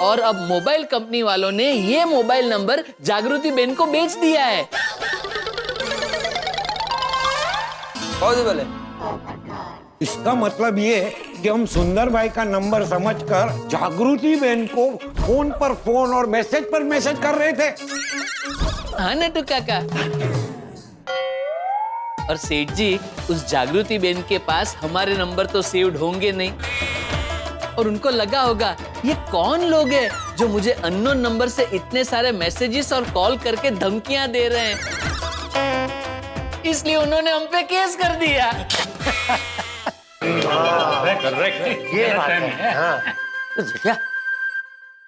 Speaker 6: और अब मोबाइल कंपनी वालों ने ये मोबाइल नंबर जागृति बहन को बेच दिया है।
Speaker 1: पॉसिबल है। इसका मतलब ये कि हम सुंदर भाई का नंबर समझकर जागृति बहन को फोन पर फोन और मैसेज पर मैसेज कर रहे थे।
Speaker 6: हाँ नटू काका। और सेठ जी, उस जागृति बहन के पास हमारे नंबर तो सेव्ड होंगे नहीं और उनको लगा होगा ये कौन लोग हैं जो मुझे अननोन नंबर से इतने सारे मैसेजेस और कॉल करके धमकियां दे रहे हैं, इसलिए उन्होंने हम पे केस कर दिया।
Speaker 12: ये बात है। हाँ। तो क्या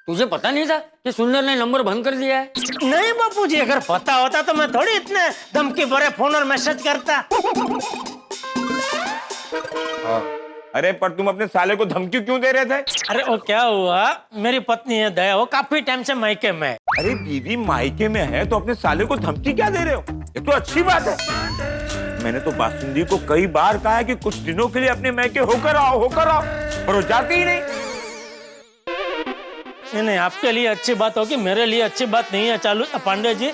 Speaker 12: तुझे पता नहीं था कि सुंदर ने नंबर बंद कर दिया है?
Speaker 3: नहीं बापू जी, अगर पता होता तो मैं थोड़ी इतने धमकी भरे फोन और मैसेज करता।
Speaker 4: अरे पर तुम अपने साले को धमकी क्यों दे रहे थे?
Speaker 3: अरे वो क्या हुआ, मेरी पत्नी है दया, वो काफी टाइम से मायके में है।
Speaker 4: अरे बीवी मायके में है तो अपने साले को धमकी क्या दे रहे हो? ये तो अच्छी बात है। मैंने तो बासुंदी को कई बार कहा है कि कुछ दिनों के लिए अपने मायके होकर आओ, पर वो जाती ही नहीं।
Speaker 3: नहीं, आपके लिए अच्छी बात होगी, मेरे लिए अच्छी बात नहीं है। चालू पांडे जी,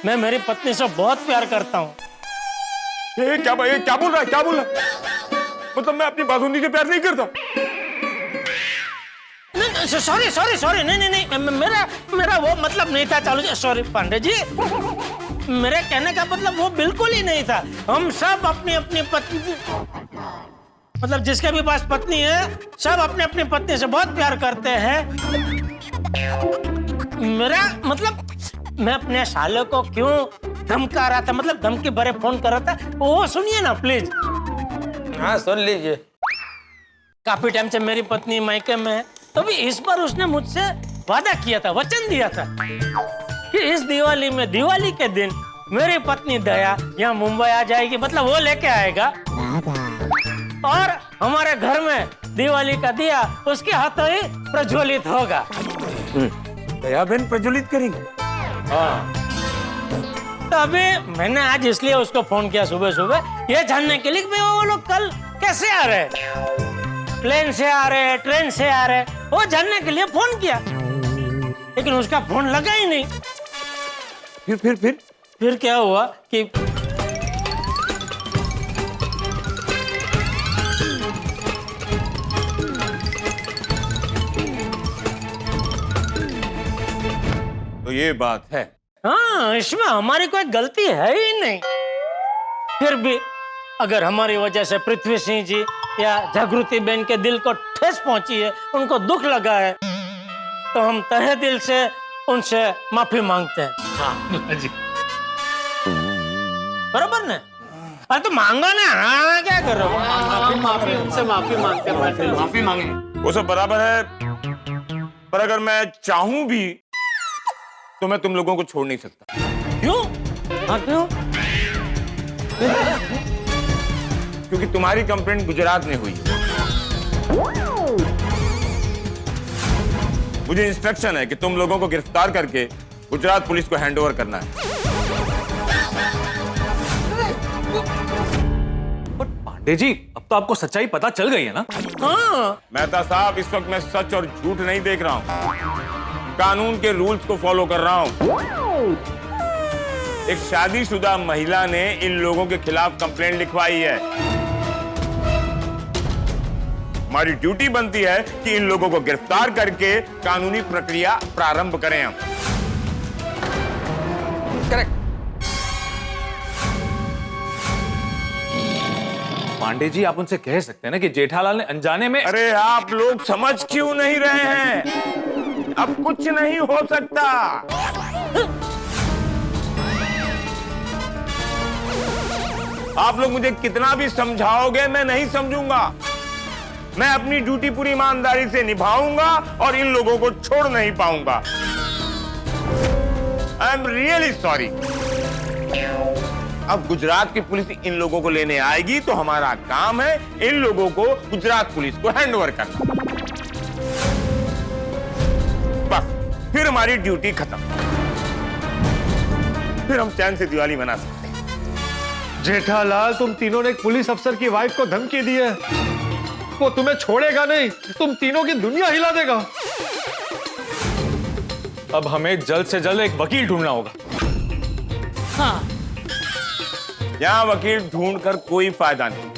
Speaker 3: मैं मेरी पत्नी से बहुत प्यार करता हूँ।
Speaker 4: क्या बोल रहा है? क्या बोल रहा है? मतलब मैं अपनी बासुंदी से प्यार नहीं करता?
Speaker 3: सॉरी, नहीं, मेरा वो मतलब नहीं था चालू जी। सॉरी पांडे जी, मेरे कहने का मतलब वो बिल्कुल ही नहीं था। हम सब अपनी अपनी पत्नी, मतलब जिसके भी पास पत्नी है, सब अपने अपनी पत्नी से बहुत प्यार करते हैं। मेरा मतलब मैं अपने साले को क्यों धमका रहा था, मतलब धमकी भरे फोन कर रहा था, वो सुनिए ना प्लीज।
Speaker 12: हाँ सुन लीजिए।
Speaker 3: काफी टाइम से मेरी पत्नी मायके में है, तो भी इस बार उसने मुझसे वादा किया था, वचन दिया था कि इस दिवाली में, दिवाली के दिन मेरी पत्नी दया यहाँ मुंबई आ जाएगी, मतलब वो लेके आएगा और हमारे घर में दिवाली का दिया उसके हाथों ही प्रज्वलित होगा।
Speaker 4: दया बहन प्रज्वलित करेंगे?
Speaker 3: हाँ। तो अभी मैंने आज इसलिए उसको फोन किया सुबह सुबह, ये जानने के लिए कि वो लोग कल कैसे आ रहे हैं, प्लेन से आ रहे हैं, ट्रेन से आ रहे हैं, वो जानने के लिए फोन किया, लेकिन उसका फोन लगा ही नहीं। फिर क्या हुआ कि
Speaker 4: तो ये बात है।
Speaker 3: हाँ, इसमें हमारी कोई गलती है ही नहीं। फिर भी अगर हमारी वजह से पृथ्वी सिंह जी या जागृति बहन के दिल को ठेस पहुंची है, उनको दुख लगा है, तो हम तहे दिल से उनसे माफी मांगते हैं। हाँ जी, बराबर ना? अरे तो मांगो ना। हाँ, क्या कर रहे हो?
Speaker 12: माफी उनसे माफी मांगते हैं, माफी मांगे।
Speaker 4: वो सब बराबर है, पर अगर मैं चाहूं भी तो मैं तुम लोगों को छोड़ नहीं सकता।
Speaker 3: क्यों? हाँ क्यों?
Speaker 4: क्योंकि तुम्हारी कंप्लेंट गुजरात में हुई है। मुझे इंस्ट्रक्शन है कि तुम लोगों को गिरफ्तार करके गुजरात पुलिस को हैंडओवर करना है।
Speaker 10: पांडे जी, अब तो आपको सच्चाई पता चल गई है ना?
Speaker 3: हाँ।
Speaker 4: मेहता साहब, इस वक्त मैं सच और झूठ नहीं देख रहा हूँ, कानून के रूल्स को फॉलो कर रहा हूँ। एक शादीशुदा महिला ने इन लोगों के खिलाफ कंप्लेंट लिखवाई है। हमारी ड्यूटी बनती है कि इन लोगों को गिरफ्तार करके कानूनी प्रक्रिया प्रारंभ करें हम।
Speaker 3: करेक्ट।
Speaker 10: पांडे जी, आप उनसे कह सकते हैं ना कि जेठालाल ने अनजाने में।
Speaker 4: अरे आप लोग समझ क्यों नहीं रहे हैं? अब कुछ नहीं हो सकता। आप लोग मुझे कितना भी समझाओगे, मैं नहीं समझूंगा। मैं अपनी ड्यूटी पूरी ईमानदारी से निभाऊंगा और इन लोगों को छोड़ नहीं पाऊंगा। I am really sorry. अब गुजरात की पुलिस इन लोगों को लेने आएगी तो हमारा काम है इन लोगों को गुजरात पुलिस को हैंडओवर करना। बस, फिर हमारी ड्यूटी खत्म। फिर हम चैन से दिवाली मना सकते हैं।
Speaker 8: जेठालाल, तुम तीनों ने एक पुलिस अफसर की वाइफ को धमकी दी है। वो तुम्हें छोड़ेगा नहीं, तुम तीनों की दुनिया हिला देगा।
Speaker 10: अब हमें जल्द से जल्द एक वकील ढूंढना होगा।
Speaker 3: हाँ।
Speaker 4: यहां वकील ढूंढकर कोई फायदा नहीं।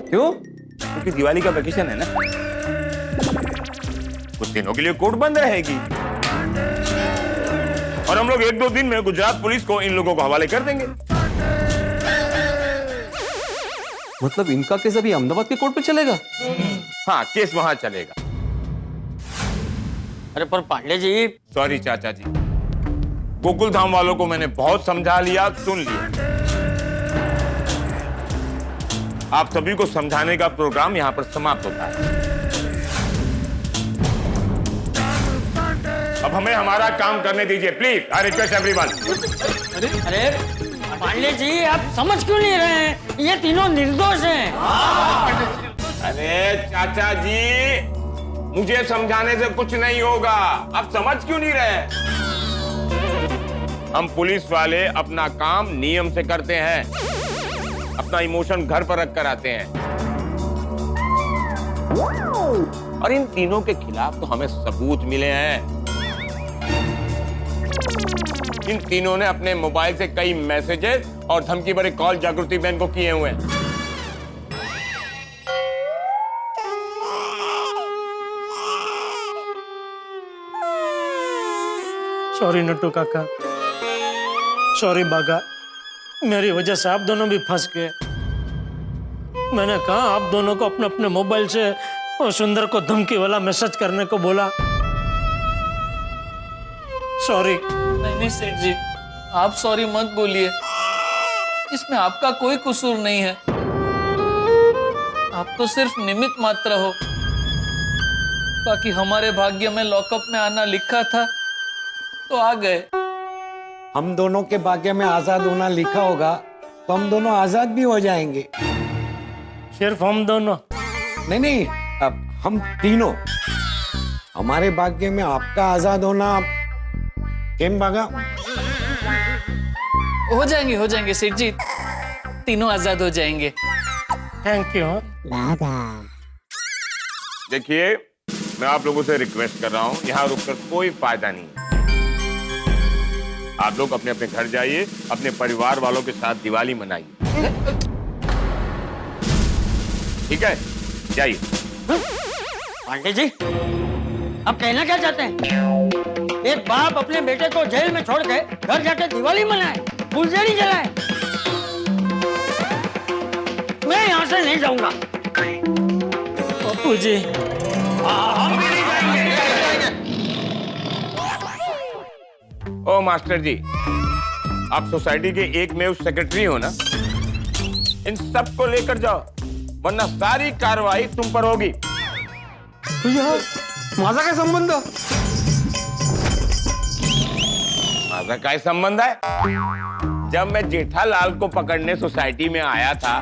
Speaker 10: क्यों?
Speaker 4: क्योंकि दिवाली का वेकेशन है ना, कुछ दिनों के लिए कोर्ट बंद रहेगी और हम लोग 1-2 दिन में गुजरात पुलिस को इन लोगों को हवाले कर देंगे।
Speaker 13: मतलब इनका केस अभी अहमदाबाद के कोर्ट पे चलेगा?
Speaker 4: हाँ, केस वहां चलेगा।
Speaker 12: अरे पर पांडे जी।
Speaker 4: सॉरी चाचा जी, गोकुल धाम वालों को मैंने बहुत समझा लिया, सुन लिया। आप सभी को समझाने का प्रोग्राम यहां पर समाप्त होता है। अब हमें हमारा काम करने दीजिए, प्लीज। I request everyone.
Speaker 12: अरे पांडे जी, आप समझ क्यों नहीं रहे हैं? ये तीनों निर्दोष हैं।
Speaker 4: अरे चाचा जी, मुझे समझाने से कुछ नहीं होगा। आप समझ क्यों नहीं रहे? हम पुलिस वाले अपना काम नियम से करते हैं, अपना इमोशन घर पर रख कर आते हैं। और इन तीनों के खिलाफ तो हमें सबूत मिले हैं। इन तीनों ने अपने मोबाइल से कई मैसेजेस और धमकी भरे कॉल जागृति बहन को किए हुए हैं।
Speaker 3: सॉरी नट्टू काका, सॉरी बागा, मेरी वजह से आप दोनों भी फंस गए। मैंने कहा आप दोनों को अपने अपने मोबाइल से और सुंदर को धमकी वाला मैसेज करने को बोला। सॉरी।
Speaker 6: नहीं सेठ जी, आप सॉरी मत बोलिए। इसमें आपका कोई कसूर नहीं है। आप तो सिर्फ निमित्त मात्र हो। बाकी हमारे भाग्य में लॉकअप में आना लिखा था तो आ गए।
Speaker 1: हम दोनों के भाग्य में आजाद होना लिखा होगा तो हम दोनों आजाद भी हो जाएंगे।
Speaker 3: सिर्फ हम दोनों?
Speaker 1: नहीं, अब हम तीनों। हमारे भाग्य में आपका आजाद होना केम बागा?
Speaker 6: हो जाएंगे सेठ जी, तीनों आजाद हो जाएंगे।
Speaker 3: Thank you.
Speaker 4: देखिए, मैं आप लोगों से रिक्वेस्ट कर रहा हूं, यहां रुककर कोई फायदा नहीं है। आप लोग अपने अपने घर जाइए, अपने परिवार वालों के साथ दिवाली मनाइए। ठीक है, जाइए।
Speaker 12: पांडे जी, आप कहना क्या चाहते हैं? एक बाप अपने बेटे को जेल में छोड़ के घर जाके दिवाली मनाए, फुलझड़ी जलाए? मैं यहाँ से नहीं जाऊंगा।
Speaker 3: पप्पू जी,
Speaker 12: हम भी नहीं जाएंगे।
Speaker 4: ओ मास्टर जी, आप सोसाइटी के एकमेव सेक्रेटरी हो ना? इन सब को लेकर जाओ, वरना सारी कार्रवाई तुम पर होगी।
Speaker 1: माझा काय संबंध?
Speaker 4: माझा काय संबंध है? जब मैं जेठालाल को पकड़ने सोसाइटी में आया था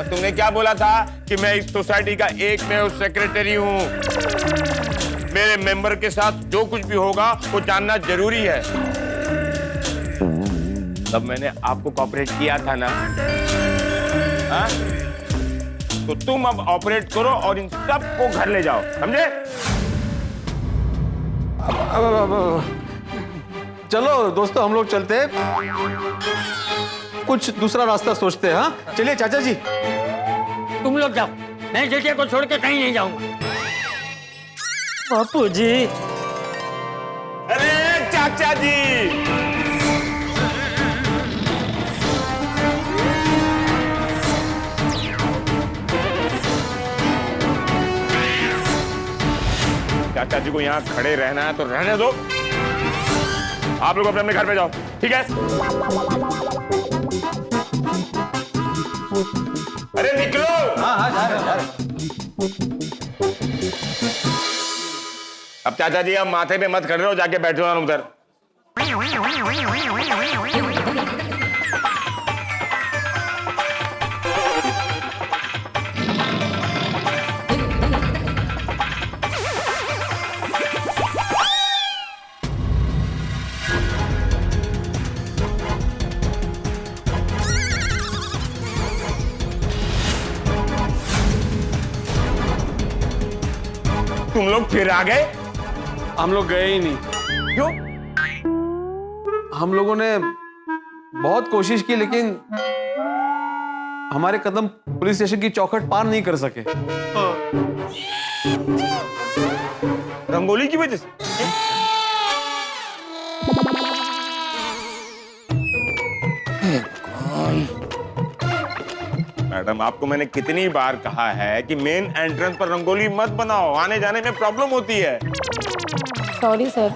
Speaker 4: तुमने क्या बोला था कि मैं इस सोसाइटी का एकमेव सेक्रेटरी हूँ। मेरे मेंबर के साथ जो कुछ भी होगा वो जानना जरूरी है। तब मैंने आपको कोऑपरेट किया था ना? हाँ? तो तुम अब ऑपरेट करो और इन सबको घर ले जाओ, समझे?
Speaker 2: चलो दोस्तों, हम लोग चलते हैं, कुछ दूसरा रास्ता सोचते हैं। हाँ चलिए चाचा जी।
Speaker 12: तुम लोग जाओ, मैं जेठिया को छोड़ के कहीं नहीं जाऊंगा।
Speaker 3: बापू जी।
Speaker 4: अरे चाचा जी, चाचा जी को यहाँ खड़े रहना है तो रहने दो। आप लोग अपने अपने घर पे जाओ, ठीक है? अरे निकलो।
Speaker 2: हाँ जा रहे।
Speaker 4: अब चाचा जी, अब माथे पे मत खड़े रहो, जाके बैठो ना उधर। तुम लोग फिर आ गए?
Speaker 2: हम लोग गए ही नहीं।
Speaker 4: क्यों?
Speaker 2: हम लोगों ने बहुत कोशिश की, लेकिन हमारे कदम पुलिस स्टेशन की चौखट पार नहीं कर सके।
Speaker 4: रंगोली की वजह से? मैडम, आपको मैंने कितनी बार कहा है कि मेन एंट्रेंस पर रंगोली मत बनाओ, आने जाने में प्रॉब्लम होती है।
Speaker 14: Sorry sir.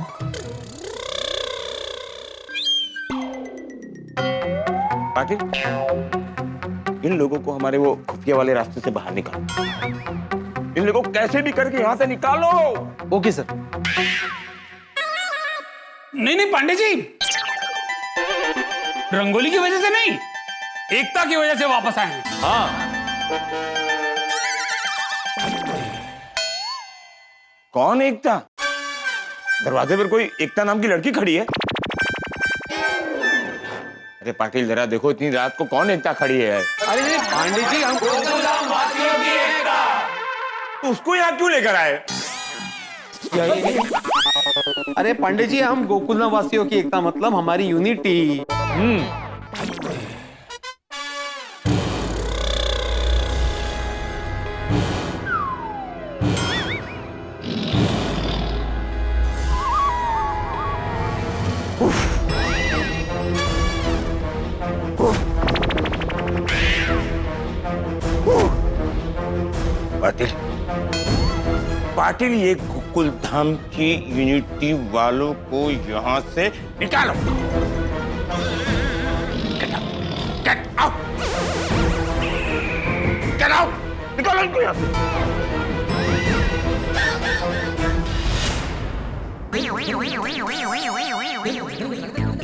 Speaker 4: पाटिल, इन लोगों को हमारे वो खुफिया वाले रास्ते से बाहर निकालो। इन लोगों को कैसे भी करके यहाँ से निकालो।
Speaker 2: Okay sir.
Speaker 9: नहीं नहीं पांडे जी, रंगोली की वजह से नहीं, एकता की वजह से वापस आए हैं।
Speaker 2: हाँ,
Speaker 4: कौन एकता? दरवाजे पर कोई एकता नाम की लड़की खड़ी है। अरे पाटिल, जरा देखो, इतनी रात को कौन एकता खड़ी है?
Speaker 2: अरे पांडे जी, हम
Speaker 4: तो उसको यहाँ क्यों लेकर आए?
Speaker 2: अरे पांडे जी, हम गोकुलधाम वासियों की एकता मतलब हमारी यूनिटी।
Speaker 4: पाटिल, पाटिल, ये गोकुलधाम की यूनिटी वालों को यहाँ से निकालो। Get out! Get out! निकालो इनको यहाँ से।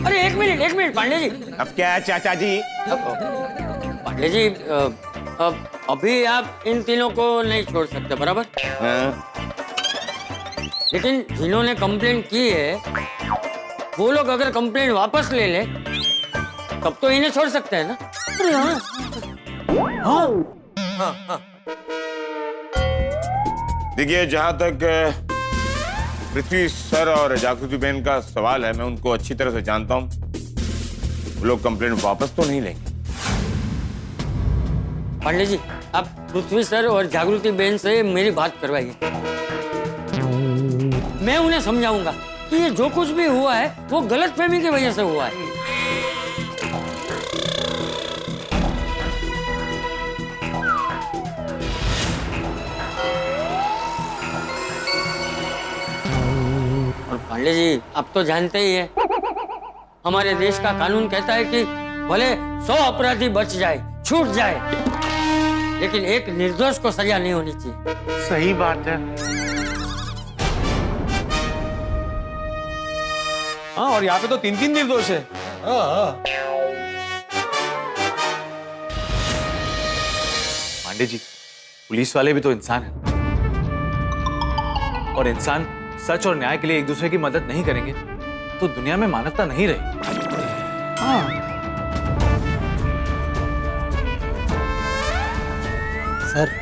Speaker 12: अरे एक मिनट पांडे जी।
Speaker 4: अब क्या है चाचा जी?
Speaker 12: पांडे जी, अब अभी आप इन तीनों को नहीं छोड़ सकते, बराबर?
Speaker 4: हाँ?
Speaker 12: लेकिन जिन्होंने कंप्लेंट की है वो लोग अगर कंप्लेंट वापस ले ले तब तो इन्हें छोड़ सकते हैं ना? अरे हाँ। हाँ।
Speaker 4: देखिए, जहां तक पृथ्वी सर और जागृति बहन का सवाल है, मैं उनको अच्छी तरह से जानता हूं। वो लोग कंप्लेंट वापस तो नहीं लेंगे।
Speaker 12: पांडे जी, आप पृथ्वी सर और जागृति बहन से मेरी बात करवाइए। मैं उन्हें समझाऊंगा कि ये जो कुछ भी हुआ है वो गलतफहमी की वजह से हुआ है। और पांडे जी, आप तो जानते ही हैं, हमारे देश का कानून कहता है कि भले 100 अपराधी बच जाए, छूट जाए, लेकिन एक निर्दोष को सजा नहीं होनी चाहिए।
Speaker 8: सही बात है।
Speaker 2: हाँ, और यहाँ पे तो 3-3 निर्दोष है।
Speaker 10: पांडे जी, पुलिस वाले भी तो इंसान हैं, और इंसान सच और न्याय के लिए एक दूसरे की मदद नहीं करेंगे तो दुनिया में मानवता नहीं रही।
Speaker 13: सर,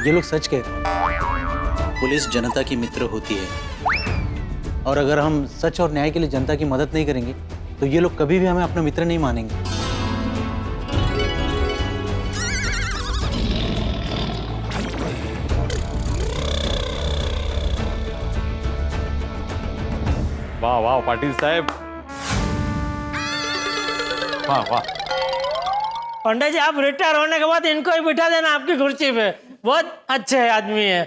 Speaker 13: ये लोग सच कह रहे हैं। पुलिस जनता की मित्र होती है, और अगर हम सच और न्याय के लिए जनता की मदद नहीं करेंगे तो ये लोग कभी भी हमें अपना मित्र नहीं मानेंगे।
Speaker 10: वाह वाह पाटिल साहब, वाह वाह।
Speaker 3: पंडित जी, आप रिटायर होने के बाद इनको ही बिठा देना आपकी कुर्सी पे, बहुत अच्छे आदमी है।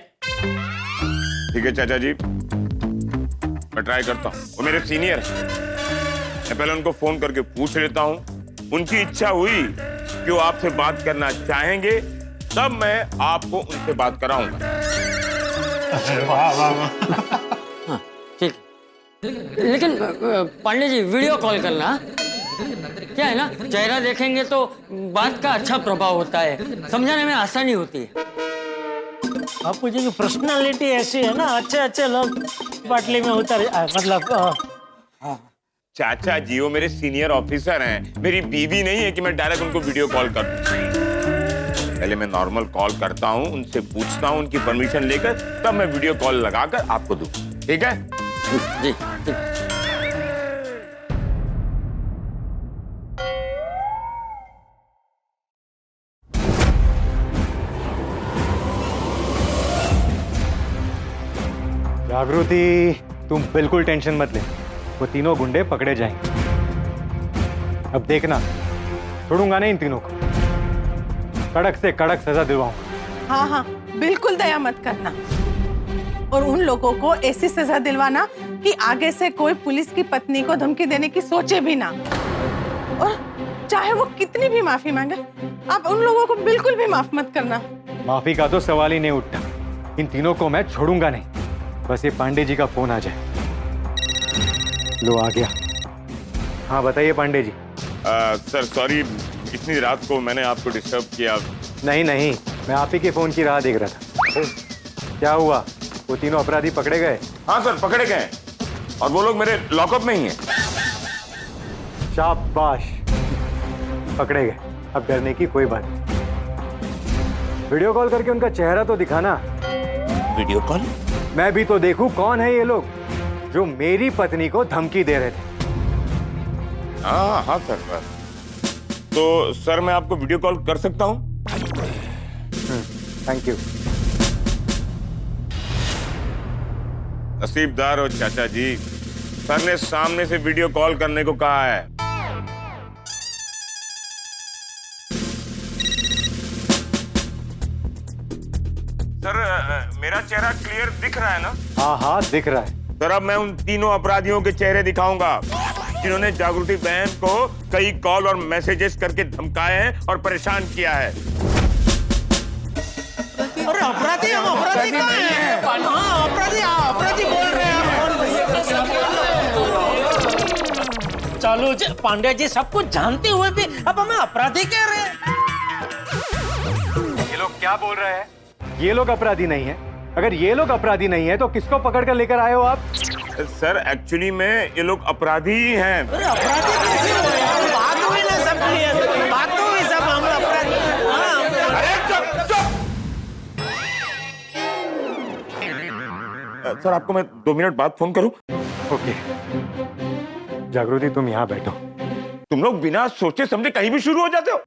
Speaker 4: ठीक है चाचा जी, मैं ट्राई करता हूँ। वो मेरे सीनियर हैं, मैं पहले उनको फोन करके पूछ लेता हूँ। उनकी इच्छा हुई कि वो आपसे बात करना चाहेंगे, तब मैं आपको उनसे बात कराऊंगा।
Speaker 12: वाह वाह वाह। ठीक, लेकिन पांडे जी वीडियो कॉल करना, क्या है ना, चेहरा देखेंगे तो बात का अच्छा प्रभाव होता है, समझाने में आसानी होती है।
Speaker 3: बापू जी की पर्सनालिटी ऐसी है ना, अच्छे अच्छे लोग बाटली में उतर मतलब
Speaker 4: चाचा जी वो मेरे सीनियर ऑफिसर हैं, मेरी बीवी नहीं है कि मैं डायरेक्ट उनको वीडियो कॉल कर दूं। पहले मैं नॉर्मल कॉल करता हूं, उनसे पूछता हूं उनकी परमिशन लेकर, तब मैं वीडियो कॉल लगाकर आपको दूं। ठीक है
Speaker 12: जी, ठीक।
Speaker 2: जागृति, तुम बिल्कुल टेंशन मत ले, वो तीनों गुंडे पकड़े जाएंगे। अब देखना, छोड़ूंगा नहीं इन तीनों को, कड़क से कड़क सजा दिलवाऊंगा।
Speaker 7: हाँ हाँ, बिल्कुल दया मत करना, और उन लोगों को ऐसी सजा दिलवाना कि आगे से कोई पुलिस की पत्नी को धमकी देने की सोचे भी ना, और चाहे वो कितनी भी माफी मांगे, आप उन लोगों को बिल्कुल भी माफ मत करना।
Speaker 2: माफी का तो सवाल ही नहीं उठता, इन तीनों को मैं छोड़ूंगा नहीं, बस ये पांडे जी का फोन आ जाए। लो आ गया। हाँ बताइए पांडे जी।
Speaker 4: सर सॉरी, इतनी रात को मैंने आपको डिस्टर्ब किया।
Speaker 2: नहीं नहीं, मैं आप ही के फोन की राह देख रहा था। क्या हुआ, वो तीनों अपराधी पकड़े गए?
Speaker 4: हाँ सर, पकड़े गए, और वो लोग मेरे लॉकअप में ही हैं।
Speaker 2: शाबाश, पकड़े गए, अब डरने की कोई बात नहीं। वीडियो कॉल करके उनका चेहरा तो दिखाना।
Speaker 4: Video call?
Speaker 2: मैं भी तो देखूं कौन है ये लोग जो मेरी पत्नी को धमकी दे रहे थे।
Speaker 4: हाँ हाँ सर, तो सर मैं आपको वीडियो कॉल कर सकता हूँ?
Speaker 2: Thank you.
Speaker 4: नसीबदार हो चाचा जी, सर ने सामने से वीडियो कॉल करने को कहा है। सर मेरा चेहरा क्लियर दिख रहा है ना?
Speaker 2: हाँ हाँ दिख रहा है।
Speaker 4: सर अब मैं उन तीनों अपराधियों के चेहरे दिखाऊंगा जिन्होंने जागृति बहन को कई कॉल और मैसेजेस करके धमकाए हैं और परेशान किया है।
Speaker 3: अरे अपराधी, हम अपराधी कहाँ हैं? हाँ अपराधी बोल रहे हैं। चलो पांडे जी, सब कुछ जानते हुए भी अब हमें अपराधी कह रहे हैं।
Speaker 2: ये लोग क्या बोल रहे हैं? ये लोग अपराधी नहीं है। अगर ये लोग अपराधी नहीं है तो किसको पकड़ कर लेकर आए हो आप?
Speaker 4: सर एक्चुअली में ये लोग अपराधी ही हैं।
Speaker 3: अरे अपराधी कैसे हो यार? बात हुई ना सब क्लियर, बात तो हुई सब, हम अपराधी हैं।
Speaker 4: अरे चुप चुप। सर आपको मैं 2 मिनट बाद फोन करूं?
Speaker 2: ओके। जागृति तुम यहाँ बैठो।
Speaker 4: तुम लोग बिना सोचे समझे कहीं भी शुरू हो जाते हो।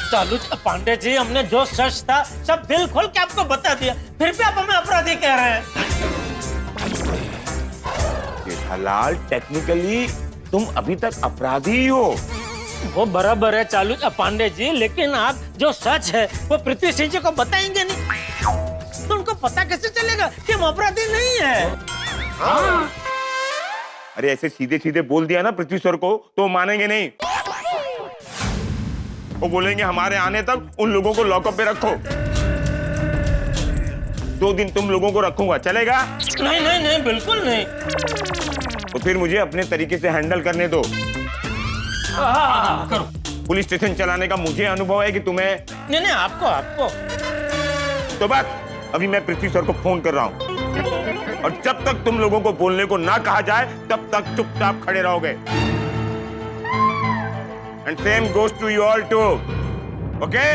Speaker 3: चालू पांडे जी, हमने जो सच था सब दिल खोल के आपको बता दिया, फिर भी आप हमें अपराधी कह रहे हैं।
Speaker 4: हलाल टेक्निकली तुम अभी तक अपराधी ही हो।
Speaker 3: वो बराबर है चालू पांडे जी, लेकिन आप जो सच है वो पृथ्वी सिंह जी को बताएंगे नहीं तो उनको पता कैसे चलेगा कि हम अपराधी नहीं है?
Speaker 4: हाँ। अरे ऐसे सीधे सीधे बोल दिया ना पृथ्वी सर को तो मानेंगे नहीं। वो बोलेंगे हमारे आने तक उन लोगों को लॉकअप में रखो। 2 दिन तुम लोगों को रखूंगा, चलेगा?
Speaker 3: नहीं नहीं नहीं, बिल्कुल नहीं।
Speaker 4: तो फिर मुझे अपने तरीके से हैंडल करने दो।
Speaker 3: हाँ, करो।
Speaker 4: पुलिस स्टेशन चलाने का मुझे अनुभव है कि तुम्हें।
Speaker 3: नहीं आपको आपको
Speaker 4: तो बस अभी मैं पृथ्वी सर को फोन कर रहा हूँ, और जब तक तुम लोगों को बोलने को ना कहा जाए तब तक चुपचाप खड़े रहोगे। And same goes to you all too, okay?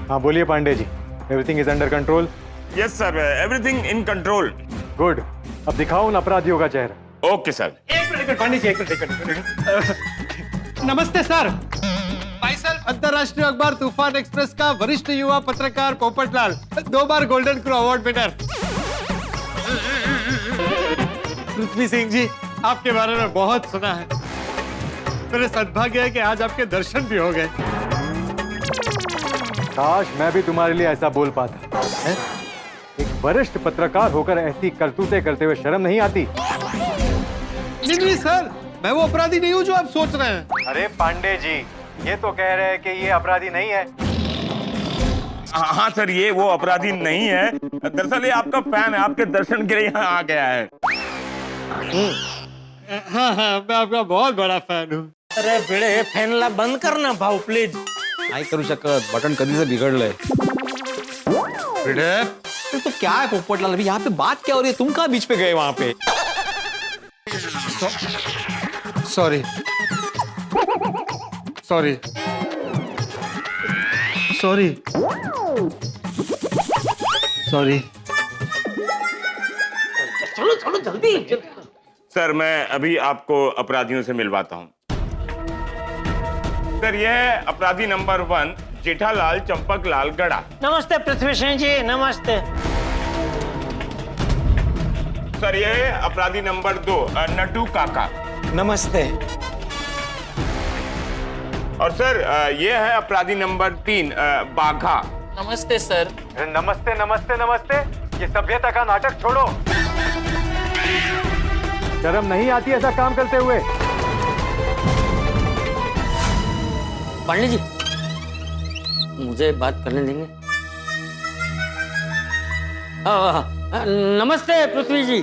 Speaker 2: हाँ बोलिए Pandey ji, everything is under control?
Speaker 4: Yes sir, everything in control.
Speaker 2: Good, अब दिखाओ उन अपराधियों का चेहरा।
Speaker 4: Okay sir.
Speaker 8: एक मिनट पांडे जी, एक मिनट। नमस्ते सर। अंतरराष्ट्रीय अखबार तूफान एक्सप्रेस का वरिष्ठ युवा पत्रकार पोपटलाल, 2 बार golden crow award winner. Prithvi Singh ji, आपके बारे में बहुत सुना है। मेरे सद्भाग्य है कि आज आपके दर्शन भी हो गए।
Speaker 2: काश मैं भी तुम्हारे लिए ऐसा बोल पाता। है? एक वरिष्ठ पत्रकार होकर ऐसी करतूतें करते हुए शर्म नहीं आती?
Speaker 8: नहीं सर, मैं वो अपराधी नहीं हूँ जो आप सोच रहे हैं।
Speaker 2: अरे पांडे जी, ये तो कह रहे हैं कि ये अपराधी नहीं है।
Speaker 4: हाँ सर, ये वो अपराधी नहीं है। दरअसल ये आपका फैन है, आपके दर्शन के लिए यहाँ आ गया है।
Speaker 8: हाँ, मैं आपका बहुत बड़ा फैन हूँ।
Speaker 3: अरे भिडे, फॅनला बंद कर ना भाऊ प्लीज.
Speaker 13: नाही करू शकत, बटन कधीच बिघडलंय.
Speaker 8: तो क्या है पोपटलाल, अभी यहाँ पे बात क्या हो रही है, तुम कहाँ बीच पे गए वहां पे? Sorry sorry sorry sorry.
Speaker 3: चलो चलो जल्दी.
Speaker 4: सर मैं अभी आपको अपराधियों से मिलवाता हूँ। सर ये है अपराधी नंबर 1 जेठालाल चंपकलाल गड़ा।
Speaker 3: नमस्ते पृथ्वी सिंह जी, नमस्ते.
Speaker 4: सर ये है अपराधी नंबर 2 नटू काका।
Speaker 1: नमस्ते.
Speaker 4: और सर ये है अपराधी नंबर 3 बाघा।
Speaker 6: नमस्ते सर.
Speaker 2: नमस्ते नमस्ते नमस्ते, ये सभ्यता का नाटक छोड़ो। शर्म नहीं आती ऐसा काम करते हुए?
Speaker 12: पांडे जी मुझे बात करने देंगे? नमस्ते पृथ्वी जी,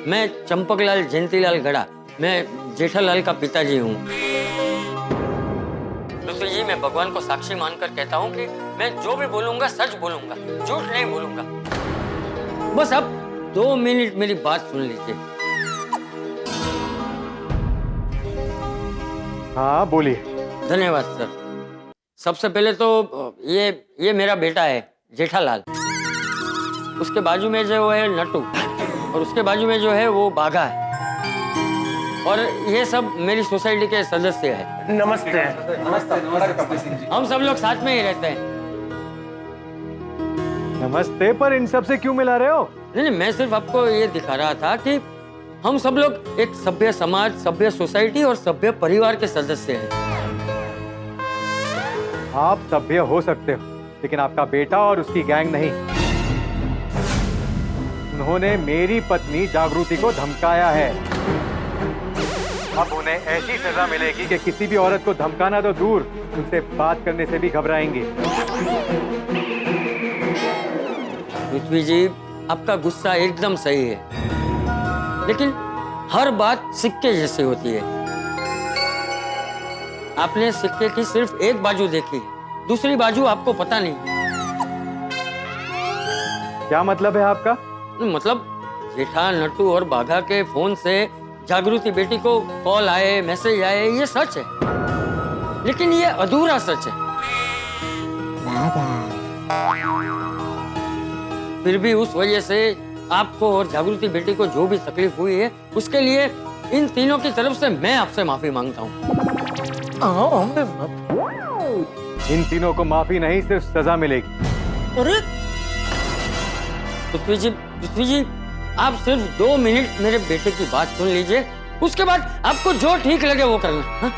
Speaker 12: मैं चंपकलाल जयंतीलाल गड़ा, मैं जेठालाल का पिताजी हूँ। पृथ्वी जी मैं भगवान को साक्षी मानकर कहता हूँ कि मैं जो भी बोलूंगा सच बोलूंगा, झूठ नहीं बोलूंगा। बस आप 2 मिनट मेरी बात सुन लीजिए।
Speaker 2: हाँ बोलिए।
Speaker 12: धन्यवाद सर। सबसे पहले तो ये मेरा बेटा है जेठालाल, उसके बाजू में जो है नटू, और उसके बाजू में जो है वो बाघा है, और ये सब मेरी सोसाइटी के सदस्य है।
Speaker 3: नमस्ते.
Speaker 12: हम सब लोग साथ में ही रहते हैं।
Speaker 2: नमस्ते, पर इन सब से क्यों मिला रहे हो?
Speaker 12: नहीं, मैं सिर्फ आपको ये दिखा रहा था कि हम सब लोग एक सभ्य समाज, सभ्य सोसाइटी और सभ्य परिवार के सदस्य हैं।
Speaker 2: आप सभ्य हो सकते हो, लेकिन आपका बेटा और उसकी गैंग नहीं। उन्होंने मेरी पत्नी जागृति को धमकाया है। अब उन्हें ऐसी सजा मिलेगी कि किसी भी औरत को धमकाना तो दूर, उनसे बात करने से भी घबराएंगे।
Speaker 12: पृथ्वी जी आपका गुस्सा एकदम सही है, लेकिन हर बात सिक्के जैसी होती है। आपने सिक्के की सिर्फ एक बाजू देखी, दूसरी बाजू आपको पता नहीं।
Speaker 2: क्या मतलब है आपका?
Speaker 12: मतलब जेठा, नटू और बाघा के फोन से जागृति बेटी को कॉल आए, मैसेज आए, ये सच है, लेकिन ये अधूरा सच है। फिर भी उस वजह से आपको और जागृति बेटी को जो भी तकलीफ हुई है, उसके लिए इन तीनों की तरफ से मैं आपसे माफी मांगता हूँ।
Speaker 2: इन तीनों को माफी नहीं, सिर्फ सजा मिलेगी।
Speaker 3: अरे
Speaker 12: पृथ्वी जी आप सिर्फ 2 मिनट मेरे बेटे की बात सुन लीजिए, उसके बाद आपको जो ठीक लगे वो करना। हाँ?